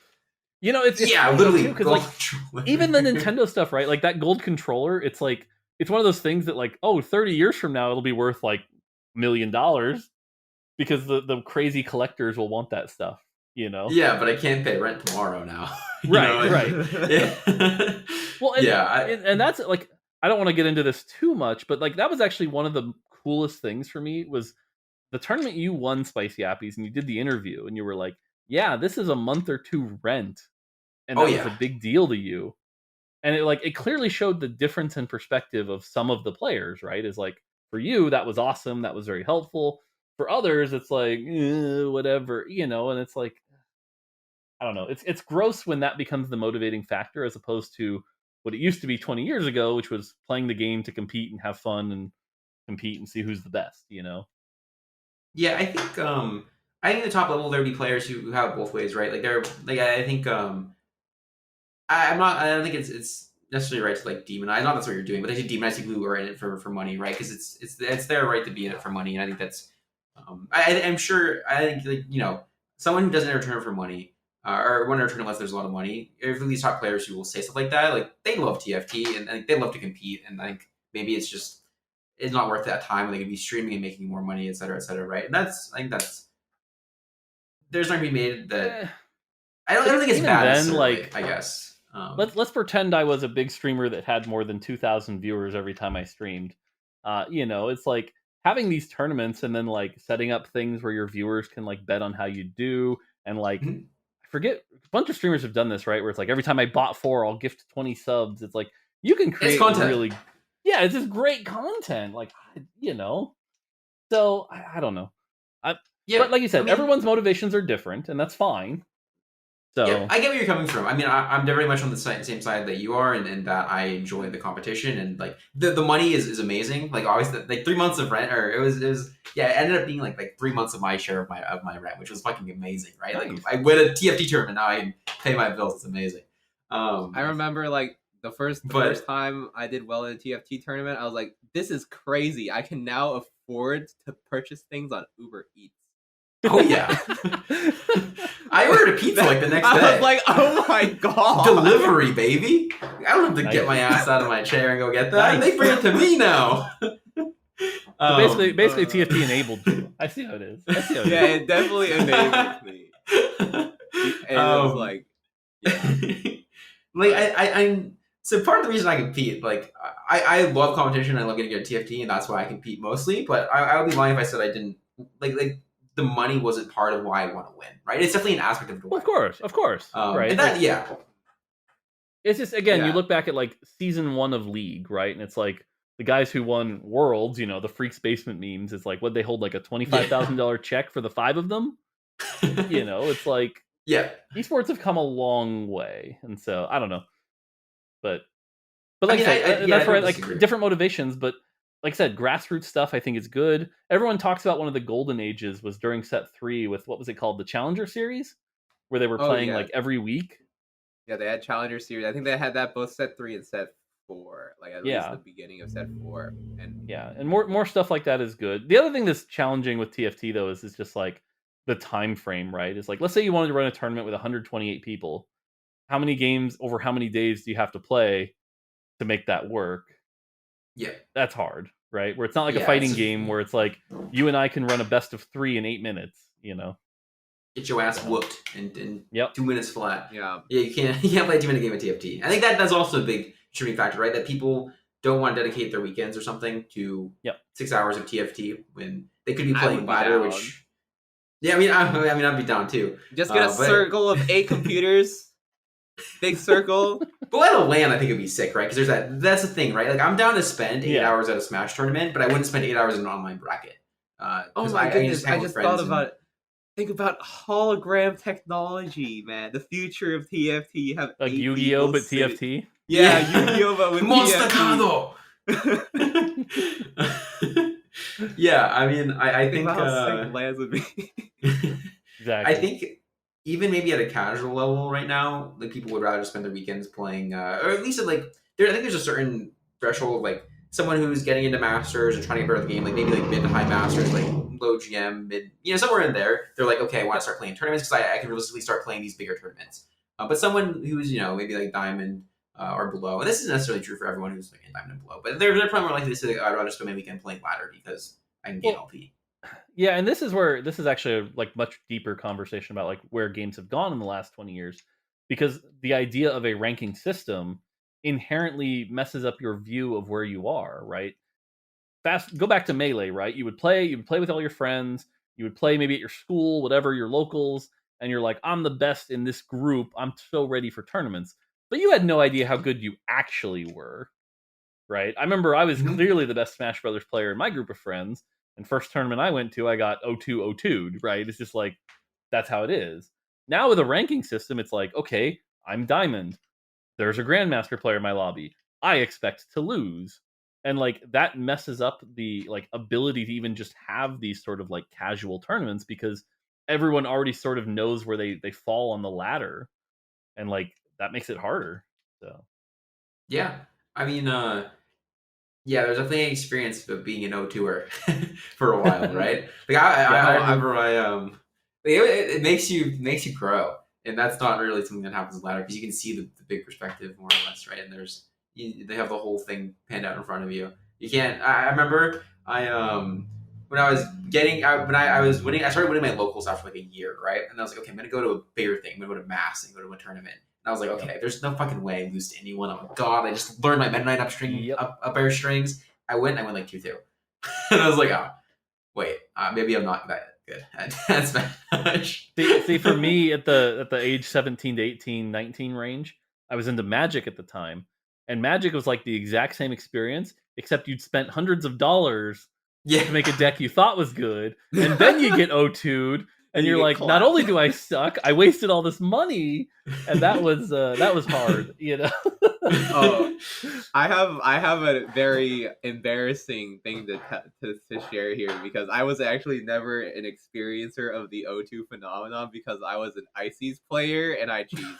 It's Yeah, funny, literally, too, 'cause, gold like, controller. even the Nintendo stuff, right? Like that gold controller, it's like it's one of those things that like, 30 years from now it'll be worth like $1 million because the crazy collectors will want that stuff, Yeah, but I can't pay rent tomorrow now. Right. Yeah. Well, and Yeah, and that's like I don't want to get into this too much, but like that was actually one of the coolest things for me was the tournament you won, SpicyAppies, and you did the interview and you were like, yeah, this is a month or two rent. And Oh, that was yeah. a big deal to you. And it clearly showed the difference in perspective of some of the players, right? Is like, for you, that was awesome. That was very helpful. For others, it's like, whatever, and it's like, I don't know. It's gross when that becomes the motivating factor as opposed to what it used to be 20 years ago, which was playing the game to compete and have fun and compete and see who's the best, Yeah, I think the top level there'd be players who have both ways, right? Like I think I don't think it's necessarily right to like demonize. Not that's what you're doing, but they should demonize people who are in it for money, right? Because it's their right to be in it for money, and I think that's I'm sure I think someone who doesn't enter tournament for money or want to enter unless there's a lot of money. If these top players who will say stuff like that, like they love TFT and they love to compete, and I think maybe it's not worth that time when they could be streaming and making more money, et cetera, right? And I think that's there's not gonna be made that. I don't think it's bad. Then, like, I guess. Let's pretend I was a big streamer that had more than 2,000 viewers every time I streamed. It's like having these tournaments and then like setting up things where your viewers can like bet on how you do, and like I forget, a bunch of streamers have done this, right? Where it's like every time I bot 4, I'll gift 20 subs. It's like you can create really, it's just great content, like So I don't know. But like you said, everyone's motivations are different, and that's fine. So yeah, I get where you're coming from. I mean, I'm very much on the same side that you are, and that I enjoy the competition, and like the money is amazing. Like always, like 3 months of rent, or it was it ended up being like 3 months of my share of my rent, which was fucking amazing, right? Nice. Like I win a TFT tournament, now I can pay my bills. It's amazing. I remember like the first time I did well in a TFT tournament, I was like, this is crazy. I can now afford to purchase things on Uber Eats. Oh yeah. I ordered a pizza like the next day. I was like, oh my god. Delivery, baby. I don't have to get my ass out of my chair and go get that. They bring it to me now. Basically TFT enabled you. I see how it is. It definitely enabled me. And it was like, I'm so part of the reason I compete, like I love competition, I love getting good at TFT, and that's why I compete mostly, but I would be lying if I said I didn't like the money wasn't part of why I want to win, right? It's definitely an aspect of the why. Of course. Right. And that, yeah. It's just, again, you look back at like season 1 of League, right? And it's like the guys who won Worlds, the Freaks Basement memes, it's like, what they hold like a $25,000 check for the 5 of them? It's like, esports have come a long way. And so, I don't know. But like I said, that's right, like different motivations, but like I said, grassroots stuff I think is good. Everyone talks about one of the golden ages was during set 3 with, what was it called? The Challenger Series? Where they were playing like every week. Yeah, they had Challenger Series. I think they had that both set 3 and set 4. Like at least the beginning of set 4. And more stuff like that is good. The other thing that's challenging with TFT though is just like the time frame, right? It's like, let's say you wanted to run a tournament with 128 people. How many games over how many days do you have to play to make that work? Yeah, that's hard, right? Where it's not like a fighting game where it's like you and I can run a best of 3 in 8 minutes, Get your ass whooped in 2 minutes flat. Yeah, you can't play a 2-minute game of TFT. I think that's also a big contributing factor, right? That people don't want to dedicate their weekends or something to 6 hours of TFT when they could be playing ladder. Which, I mean, I'd be down too. Just get a circle of 8 computers. Big circle. But at a LAN, I think it'd be sick, right? Because that's the thing, right? Like, I'm down to spend 8 hours at a Smash tournament, but I wouldn't spend 8 hours in an online bracket. Oh my goodness, I just thought about it. Think about hologram technology, man. The future of TFT. You have like Yu-Gi-Oh, but TFT? Yeah, Yu-Gi-Oh, but with Monster Yeah, I mean, I think... how sick LANs would be. Exactly. I think... Even maybe at a casual level right now, like people would rather spend their weekends playing, or at least I think there's a certain threshold, like someone who's getting into Masters and trying to get better at the game, like maybe like mid to high Masters, like low GM, mid, somewhere in there. They're like, okay, I want to start playing tournaments because I can realistically start playing these bigger tournaments. But someone who's maybe like Diamond or below, and this isn't necessarily true for everyone who's like in Diamond and below, but they're probably more likely to say, like, I'd rather spend my weekend playing ladder because I can gain LP. Yeah, and this is actually a like much deeper conversation about like where games have gone in the last 20 years, because the idea of a ranking system inherently messes up your view of where you are, right? Go back to Melee, right? You would play with all your friends, you would play maybe at your school, whatever, your locals, and you're like, I'm the best in this group, I'm so ready for tournaments. but you had no idea how good you actually were, right? I remember I was clearly the best Smash Brothers player in my group of friends, and first tournament I went to, I got 0-2-0-2'd, right? It's just like, that's how it is. Now with a ranking system, it's like, okay, I'm Diamond. There's a Grandmaster player in my lobby. I expect to lose. And like that messes up the like ability to even just have these sort of like casual tournaments because everyone already sort of knows where they fall on the ladder. And like that makes it harder. So Yeah. I mean, yeah, there's definitely an experience of being an O2er for a while, right? Like I remember it makes you grow, and that's not really something that happens ladder because you can see the big perspective more or less, right? And they have the whole thing panned out in front of you. You can't. I remember when I was I was winning. I started winning my locals after like a year, right? And I was like, okay, I'm gonna go to a bigger thing. I'm gonna go to mass and go to a tournament. And I was like, okay, there's no fucking way I lose to anyone. Oh my god, I just learned my Meta Knight up air strings. I went like 2-2. And I was like, oh, wait, maybe I'm not that good at Smash. see, for me at the age 17 to 18, 19 range, I was into Magic at the time. And Magic was like the exact same experience, except you'd spent hundreds of dollars to make a deck you thought was good, and then you get O2'd, and you're like, not only do I suck, I wasted all this money, and that was hard, you know. Oh, I have a very embarrassing thing to share here because I was actually never an experiencer of the O2 phenomenon because I was an Ices player and I cheesed.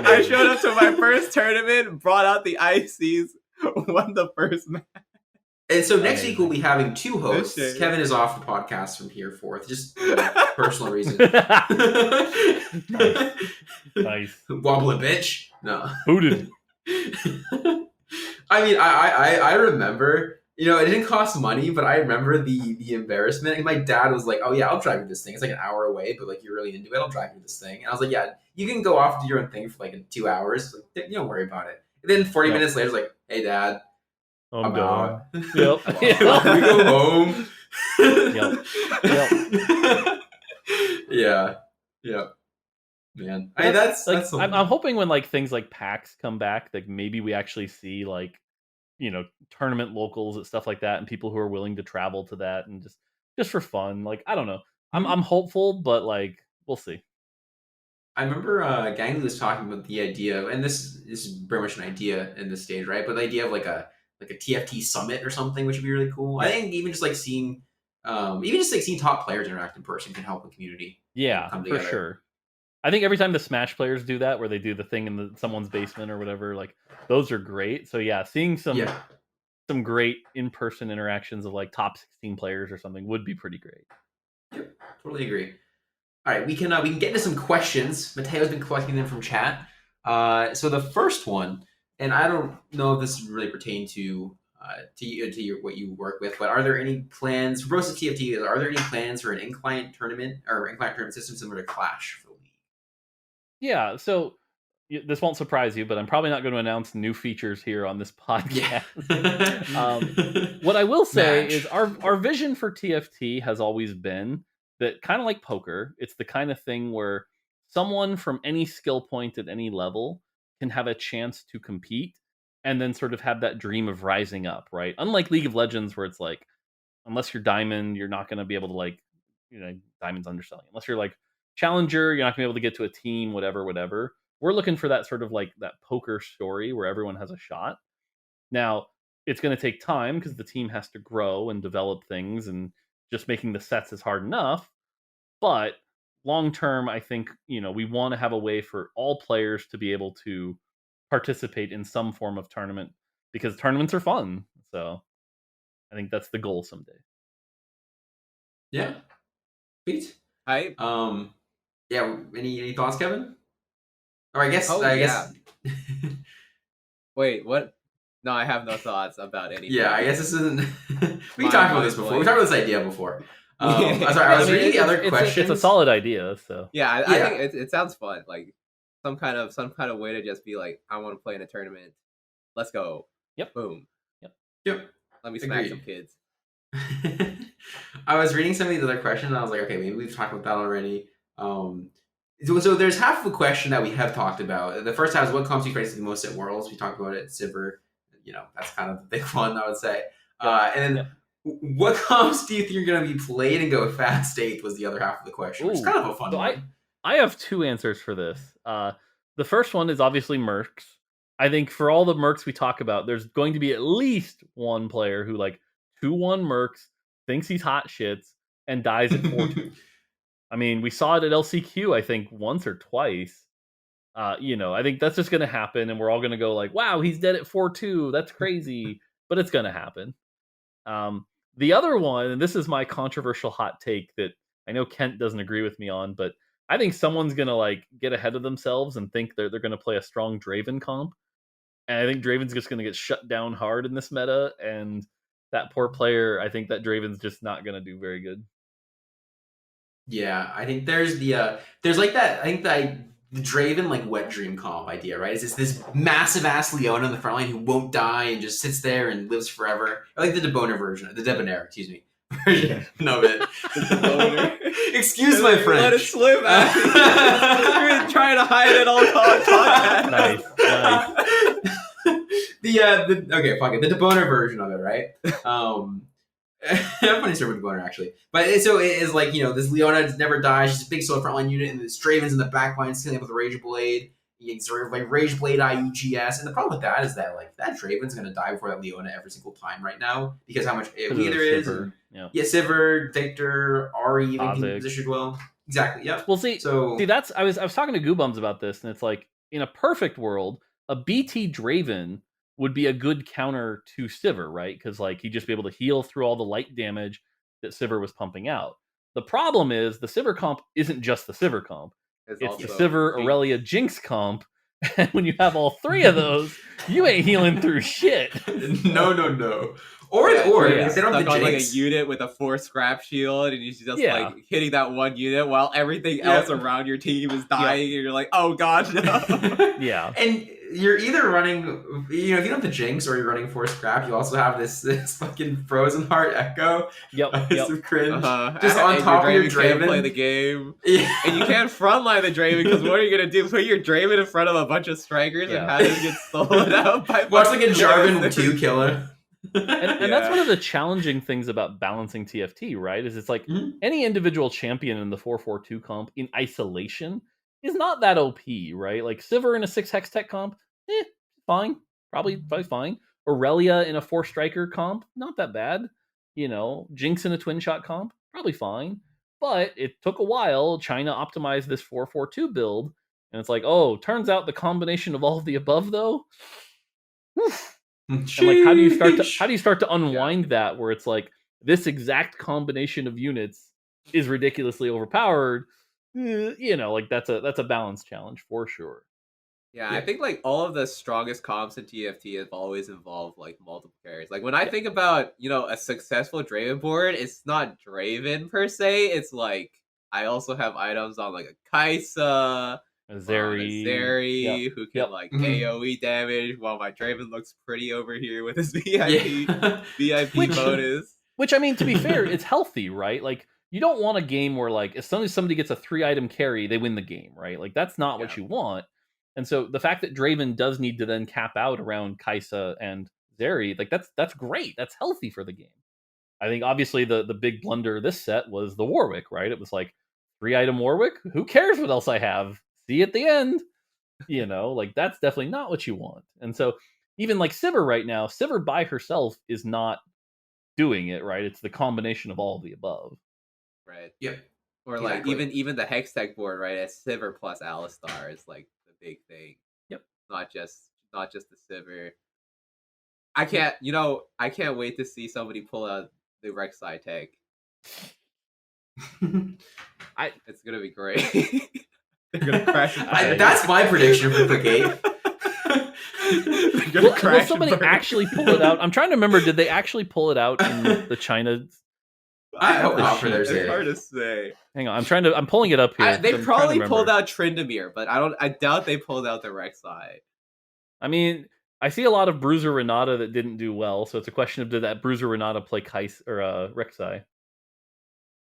I showed up to my first tournament, brought out the Ices, won the first match. And so next week we'll be having 2 hosts. Kevin is off the podcast from here forth, just personal reasons. Nice. Wobbling bitch. No. Booted. I mean, I remember, it didn't cost money, but I remember the embarrassment. And my dad was like, oh yeah, I'll drive you this thing. It's like an hour away, but like you're really into it. I'll drive you this thing. And I was like, yeah, you can go off and do your own thing for like 2 hours. Like, don't worry about it. And then 40 minutes later, it's like, hey dad, I'm done. Yep. We go home. Yep. Yeah. Man. I mean, that's I'm hoping when like things like PAX come back, like maybe we actually see like, tournament locals and stuff like that, and people who are willing to travel to that and just for fun. Like, I don't know. I'm hopeful, but like we'll see. I remember Gangly was talking about the idea of, and this is very much an idea in this stage, right? But the idea of like a TFT summit or something, which would be really cool. I think even just like seeing top players interact in person can help the community. Yeah, for sure. I think every time the Smash players do that, where they do the thing in someone's basement or whatever, like those are great. So yeah, seeing some great in-person interactions of like top 16 players or something would be pretty great. Yep, totally agree. All right, we can get into some questions. Mateo's been collecting them from chat. So the first one, and I don't know if this really pertains to what you work with, but are there any plans for Roasted TFT? Are there any plans for an in-client tournament or in-client tournament system similar to Clash for the league? Yeah, so this won't surprise you, but I'm probably not going to announce new features here on this podcast. Yeah. What I will say is our vision for TFT has always been that, kind of like poker, it's the kind of thing where someone from any skill point at any level can have a chance to compete and then sort of have that dream of rising up, right? Unlike League of Legends, where it's like, unless you're Diamond, you're not going to be able to like, Diamond's underselling. Unless you're like Challenger, you're not going to be able to get to a team, whatever. We're looking for that sort of like that poker story where everyone has a shot. Now, it's going to take time because the team has to grow and develop things, and just making the sets is hard enough. But long term, I think, we want to have a way for all players to be able to participate in some form of tournament, because tournaments are fun. So I think that's the goal someday. Yeah. Pete? Hi. Yeah, any thoughts, Kevin? Or I guess Wait, what? No, I have no thoughts about anything. Yeah, I guess this isn't we talked about this before. We talked about this idea before. Sorry, I was reading the other questions. It's a solid idea, so yeah, I think it sounds fun. Like some kind of way to just be like, I want to play in a tournament. Let's go. Yep. Boom. Yep. Let me smack some kids. I was reading some of these other questions and I was like, okay, maybe we've talked about that already. So there's half of a question that we have talked about. The first half is what comps do you practice the most at Worlds? We talked about it. Sivir, that's kind of the big one, I would say. And then what comps do you think are going to be played and go fast 8th was the other half of the question, which is kind of a fun one. I have 2 answers for this. The first one is obviously mercs. I think for all the mercs we talk about, there's going to be at least one player who 2-1 mercs, thinks he's hot shits, and dies at 4-2. I mean, we saw it at LCQ, I think, once or twice. I think that's just going to happen, and we're all going to go wow, he's dead at 4-2. That's crazy. But it's going to happen. The other one, and this is my controversial hot take that I know Kent doesn't agree with me on, but I think someone's going to get ahead of themselves and think they're going to play a strong Draven comp. And I think Draven's just going to get shut down hard in this meta. And that poor player, I think that Draven's just not going to do very good. Yeah, I think there's the Draven wet dream comp idea, right? It's this massive ass Leona in the front line who won't die and just sits there and lives forever. I like the Debonair version, the Debonair, excuse me, version of it. The Debonair. Excuse my French. Let it slip. You're trying to hide it all podcast. Nice. Okay, fuck it. The Debonair version of it, right? Funny story with Debonair, actually. But so it is this Leona never dies. She's a big solo frontline unit, and this Draven's in the backline stealing up with a Rage Blade. You sort of Rage Blade IUGS. And the problem with that is that that Draven's gonna die before that Leona every single time right now because how much AoE there is. Sivir, Victor, Ari even can position well. Exactly. Yeah. Well, see, that's I was talking to Goobums about this, and it's in a perfect world, a BT Draven would be a good counter to Sivir, right? Because he'd just be able to heal through all the light damage that Sivir was pumping out. The problem is the Sivir comp isn't just the Sivir comp. It's the Sivir, Aurelia, Jinx comp. And when you have all 3 of those, you ain't healing through shit. No. Or if they don't have the Jinx. A unit with a 4 scrap shield, and you're just hitting that one unit while everything else around your team is dying, and you're like, oh god, no. Yeah. And you're either running, if you don't have the Jinx or you're running 4 scrap, you also have this fucking Frozen Heart Echo. Some cringe. Just on top of your Draven. Can't play the game. Yeah. And you can't frontline the Draven because what are you going to do? Put your Draven in front of a bunch of strikers and have them get stolen out by watch a Jarvan 2 killer. And that's one of the challenging things about balancing TFT, right? Is it's any individual champion in the 4-4-2 comp in isolation is not that OP, right? Sivir in a 6 hex tech comp, fine. Probably fine. Aurelia in a 4 striker comp, not that bad. Jinx in a twin shot comp, probably fine. But it took a while. China optimized this 4-4-2 build, and it's turns out the combination of all of the above, though. And how do you start to unwind that where it's this exact combination of units is ridiculously overpowered? That's a balance challenge for sure. Yeah, I think all of the strongest comps in TFT have always involved multiple carries. When I think about a successful Draven board, it's not Draven per se. It's I also have items on a Kai'Sa, Zeri, who can AoE damage, while my Draven looks pretty over here with his VIP bonus. Which I mean, to be fair, it's healthy, right? You don't want a game where as soon as somebody gets a 3-item carry, they win the game, right? That's not what you want. And so the fact that Draven does need to then cap out around Kai'Sa and Zeri, that's great. That's healthy for the game. I think obviously the big blunder this set was the Warwick, right? It was 3-item Warwick. Who cares what else I have? See you at the end. That's definitely not what you want. And so even Sivir right now, Sivir by herself is not doing it, right? It's the combination of all of the above. Right. Yep. Or even the Hex Tech board, right? As Sivir plus Alistar is the big thing. Yep. Not just the Sivir. I can't wait to see somebody pull out the Rek'Sai tech. It's gonna be great. They're gonna crash. That's my prediction for the game. Will somebody actually pull it out? I'm trying to remember. Did they actually pull it out in the China? I hope not. It's hard to say. Hang on, I'm pulling it up here. They probably pulled out Tryndamere, but I doubt they pulled out the Rek'Sai. I mean, I see a lot of Bruiser Renata that didn't do well, so it's a question of did that Bruiser Renata play Kai'Sa or Rek'Sai?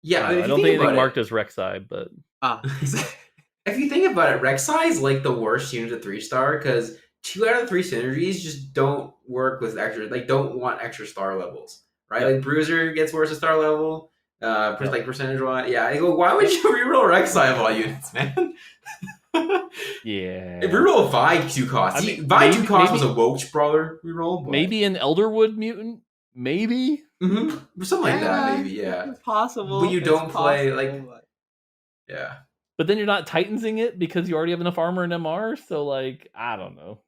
Yeah, I don't think anything marked as Rek'Sai, but if you think about it, Rek'Sai is like the worst unit of 3-star because 2 out of 3 synergies just don't work with extra. Like, don't want extra star levels, right? Yep. Like Bruiser gets worse at star level. Like percentage wise, yeah. I go, why would you reroll Rek'Sai of all units, man? Yeah. Reroll Vi 2 cost. I mean, Vi 2 cost was a Woke Brawler reroll. But... Maybe an Elderwood mutant. Maybe. Something like that. Maybe it's possible. But you don't play like. Yeah. But then you're not Titansing it because you already have enough armor and MR. So like, I don't know.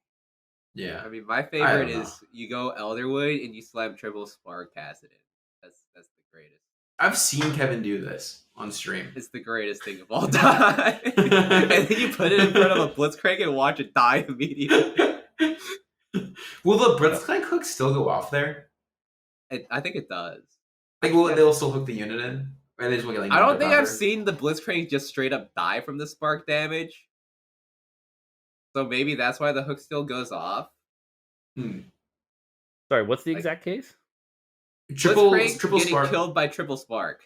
Yeah. I mean, my favorite is you go Elderwood and you slam triple Spark cast it in. That's the greatest. I've seen Kevin do this on stream. It's the greatest thing of all time. And then you put it in front of a Blitzcrank and watch it die immediately. Will the Blitzcrank hook still go off there? I think it does. Like, they'll still hook the unit in? Or they just get, like, I don't think I've seen the Blitzcrank just straight up die from the spark damage. So maybe that's why the hook still goes off. Sorry, what's the exact case? Triple getting spark. Killed by triple spark.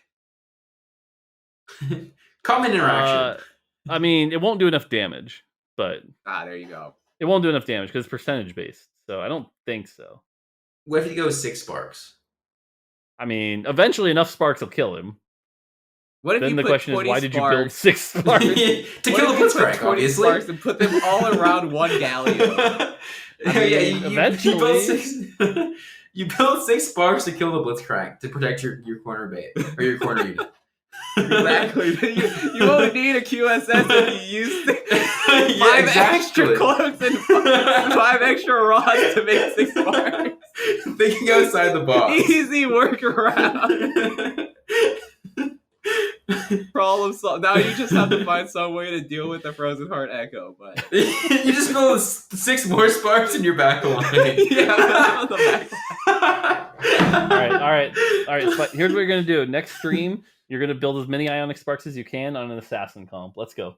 Common interaction. I mean, it won't do enough damage, but there you go. It won't do enough damage because it's percentage based. So I don't think so. What if you go 6 sparks? I mean, eventually enough sparks will kill him. What if then you the put question is, why did you build 6 sparks? To kill the Blitzcrank, obviously. Sparks and put them all around one Galio. Eventually. You build 6. You build 6 sparks to kill the Blitzcrank to protect your corner bait or your corner unit. Exactly. You won't need a QSS if you use 5 extra cloaks and 5 extra rods to make 6 sparks. Thinking outside the box. Easy workaround. Problem solved. Now you just have to find some way to deal with the Frozen Heart Echo. But you just build 6 more sparks in your back line. On the back. All right. So here's what you're gonna do. Next stream, you're gonna build as many Ionic Sparks as you can on an assassin comp. Let's go.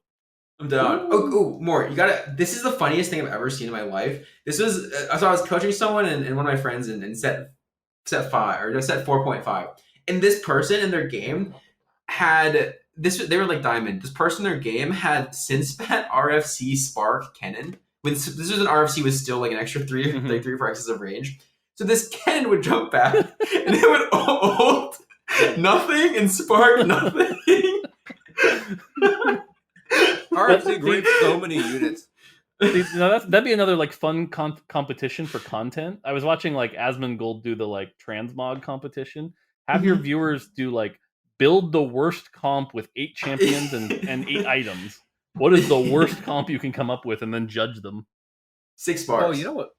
I'm down. Oh, Mort, you gotta. This is the funniest thing I've ever seen in my life. This was so I was coaching someone and one of my friends in set 5 or set 4.5, and this person in their game had this. They were like diamond. This person in their game had Sinspat RFC Spark Cannon. When this was an RFC was still like an extra 3 4 X's of range. So this cannon would jump back and it would ult nothing and spark nothing. RFC griefs so many units. That'd be another like fun competition for content. I was watching like Asmongold do the like transmog competition. Have your viewers do like build the worst comp with 8 champions and 8 items. What is the worst comp you can come up with, and then judge them? 6 sparks. Oh, you know what?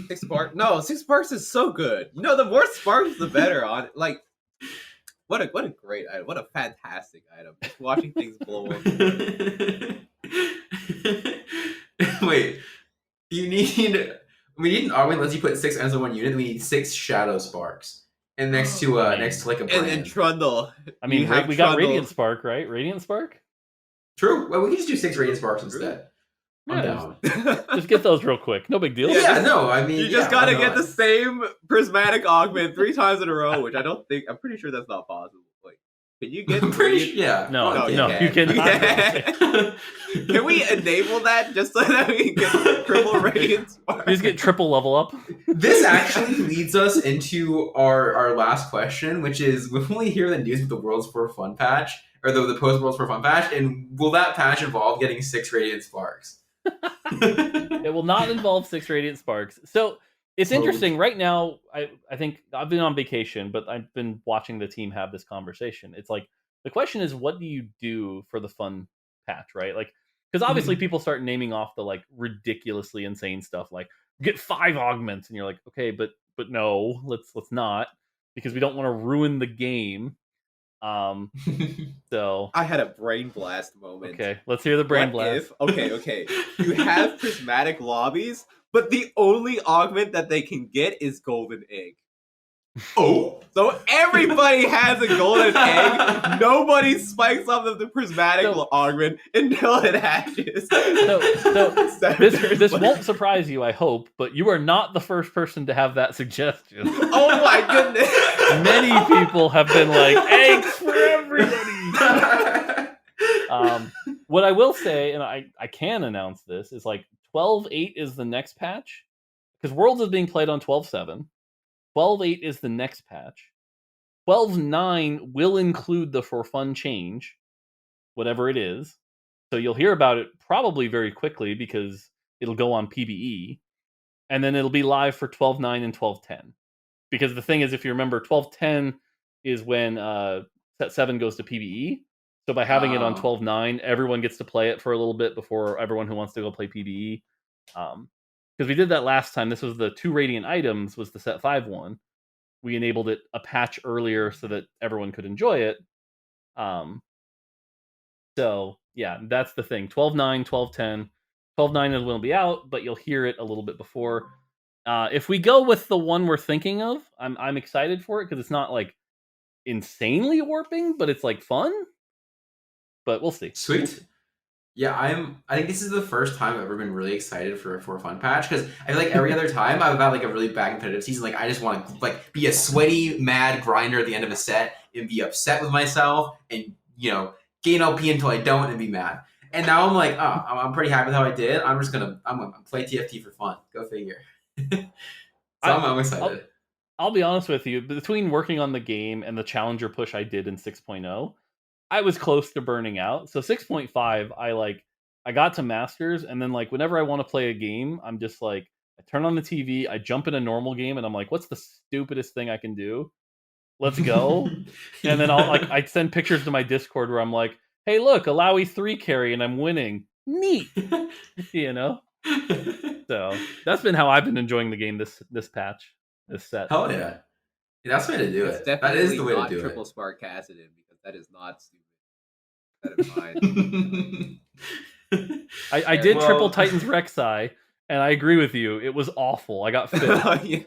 6 sparks. No, 6 sparks is so good. You know, the more sparks, the better. On like, what a great item. What a fantastic item. Just watching things blow up. Wait, we need an augment unless you put 6 items in one unit. We need 6 shadow sparks, and next to like a brand. And Trundle. I mean, we got Radiant Spark, right? Radiant Spark. True. Well, we can just do 6 Radiant Sparks instead. I'm down. Just get those real quick. No big deal. Yeah, no, I mean... You just gotta get the same prismatic augment 3 times in a row, which I'm pretty sure that's not possible. Like, can you get... No, you cannot. Can we enable that just so that we can get triple Radiant Spark? You just get triple level up. This actually leads us into our last question, which is, when will we hear the news with the Worlds for Fun patch? Or the post Worlds for Fun patch? And will that patch involve getting 6 Radiant Sparks? It will not involve 6 Radiant Sparks. So it's interesting. Right now, I think I've been on vacation, but I've been watching the team have this conversation. It's like, the question is, what do you do for the fun patch, right? Like, because obviously people start naming off the like ridiculously insane stuff, like get 5 augments, and you're like, okay, but no, let's not, because we don't want to ruin the game. So I had a brain blast moment. Okay, let's hear the brain blast. Okay. You have prismatic lobbies, but the only augment that they can get is golden egg. Oh, so everybody has a golden egg. Nobody spikes off of the prismatic augment until it hatches. So this won't surprise you, I hope, but you are not the first person to have that suggestion. Oh my goodness! Many people have been like, eggs for everything. everybody. What I will say, and I can announce this, is like 12.8 is the next patch. Because Worlds is being played on 12.7. 12.8 is the next patch. 12.9 will include the for fun change, whatever it is. So you'll hear about it probably very quickly because it'll go on PBE. And then it'll be live for 12.9 and 12.10. Because the thing is, if you remember, 12.10 is when Set 7 goes to PBE. So by having it on 12.9, everyone gets to play it for a little bit before everyone who wants to go play PBE. Because we did that last time. This was the 2 Radiant items, was the Set 5 one. We enabled it a patch earlier so that everyone could enjoy it. So, yeah, that's the thing. 12.9, 12.10. 12.9 is when it'll be out, but you'll hear it a little bit before. If we go with the one we're thinking of, I'm excited for it because it's not like insanely warping, but it's like fun. But we'll see. Sweet. Yeah, I think this is the first time I've ever been really excited for a fun patch because I feel like every other time I've had like a really bad competitive season. Like I just want to like be a sweaty, mad grinder at the end of a set and be upset with myself and gain LP until I don't and be mad. And now I'm like, I'm pretty happy with how I did. I'm gonna play TFT for fun. Go figure. So I'm excited. I'll be honest with you. Between working on the game and the challenger push I did in 6.0. I was close to burning out. So 6.5, I got to Masters, and then like whenever I want to play a game, I'm just like, I turn on the TV, I jump in a normal game, and I'm like, what's the stupidest thing I can do? Let's go. And then I send pictures to my Discord where I'm like, hey, look, Alawi 3 carry, and I'm winning. Neat. So that's been how I've been enjoying the game this patch, this set. Hell yeah. That's the way to do it. That is the way to do it. Triple Spark Cassidin because that is not stupid. That is fine. I did triple Titans Rek'Sai, and I agree with you. It was awful. I got fit. Yeah.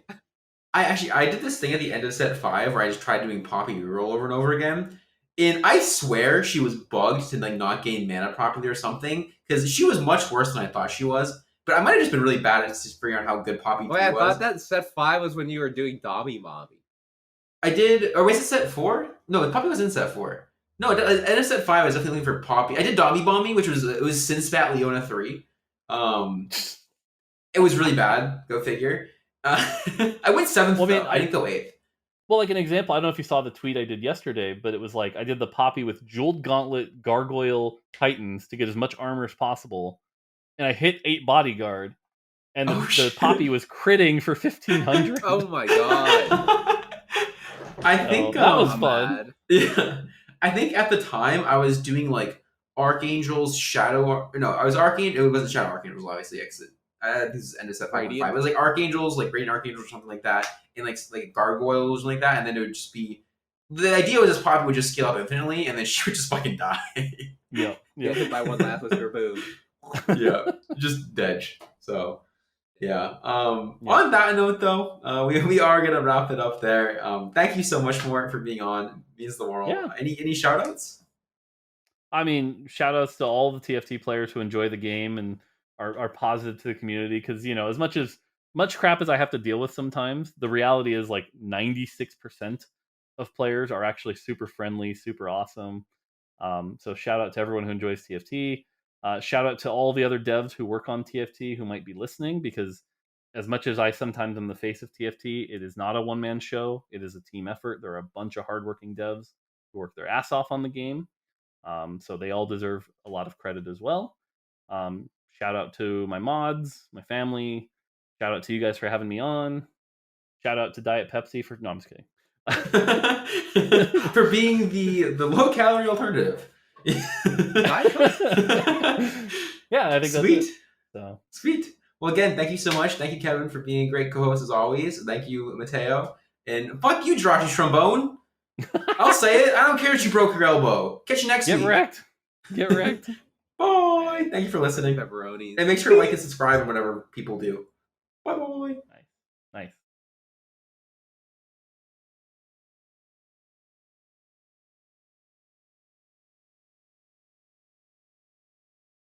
I did this thing at the end of set 5 where I just tried doing Poppy reroll over and over again. And I swear she was bugged to like not gain mana properly or something because she was much worse than I thought she was. But I might have just been really bad at just figuring out how good Poppy was. I thought that set 5 was when you were doing Dobby Mommy. I did, or was it set 4? No, Poppy was in set 4. No, in set 5 I was definitely looking for Poppy. I did Dobby Bomby, which was Sinspat Leona 3. It was really bad. Go figure. I went 7th. Well, I didn't go 8th. Well, like an example, I don't know if you saw the tweet I did yesterday, but it was like I did the Poppy with Jeweled Gauntlet Gargoyle Titans to get as much armor as possible, and I hit 8 Bodyguard, and the Poppy was critting for 1,500. Oh my god! I think that was fun. Yeah, I think at the time I was doing like Archangels, Shadow. No, I was Archangel. It wasn't Shadow Archangels, obviously. This is end of set 5. It was like Archangels, like Radiant Archangels or something like that, and like Gargoyles or like that, and then it would just be. The idea was this Poppy would just scale up infinitely, and then she would just fucking die. Yeah. Get hit by one last with her boom. Yeah, just dead. So. Yeah. On that note, though, we are gonna wrap it up there. Thank you so much, Mort, for being on. It means the world. Yeah. Any shout outs? I mean, shout outs to all the TFT players who enjoy the game and are positive to the community. Because as much crap as I have to deal with sometimes, the reality is like 96% of players are actually super friendly, super awesome. So shout out to everyone who enjoys TFT. Shout out to all the other devs who work on TFT who might be listening, because as much as I sometimes am the face of TFT, it is not a one-man show. It is a team effort. There are a bunch of hardworking devs who work their ass off on the game. So they all deserve a lot of credit as well. Shout out to my mods, my family. Shout out to you guys for having me on. Shout out to Diet Pepsi for... No, I'm just kidding. For being the low-calorie alternative. Yeah, I think sweet. That's it. So. Sweet. Well, again, thank you so much. Thank you, Kevin, for being a great co-host as always. Thank you, Mateo. And fuck you, Jirachi Trombone. I'll say it. I don't care if you broke your elbow. Catch you next week. Get wrecked. Bye. Thank you for listening. Pepperonis. And make sure to like and subscribe and whatever people do. Bye-bye. Nice.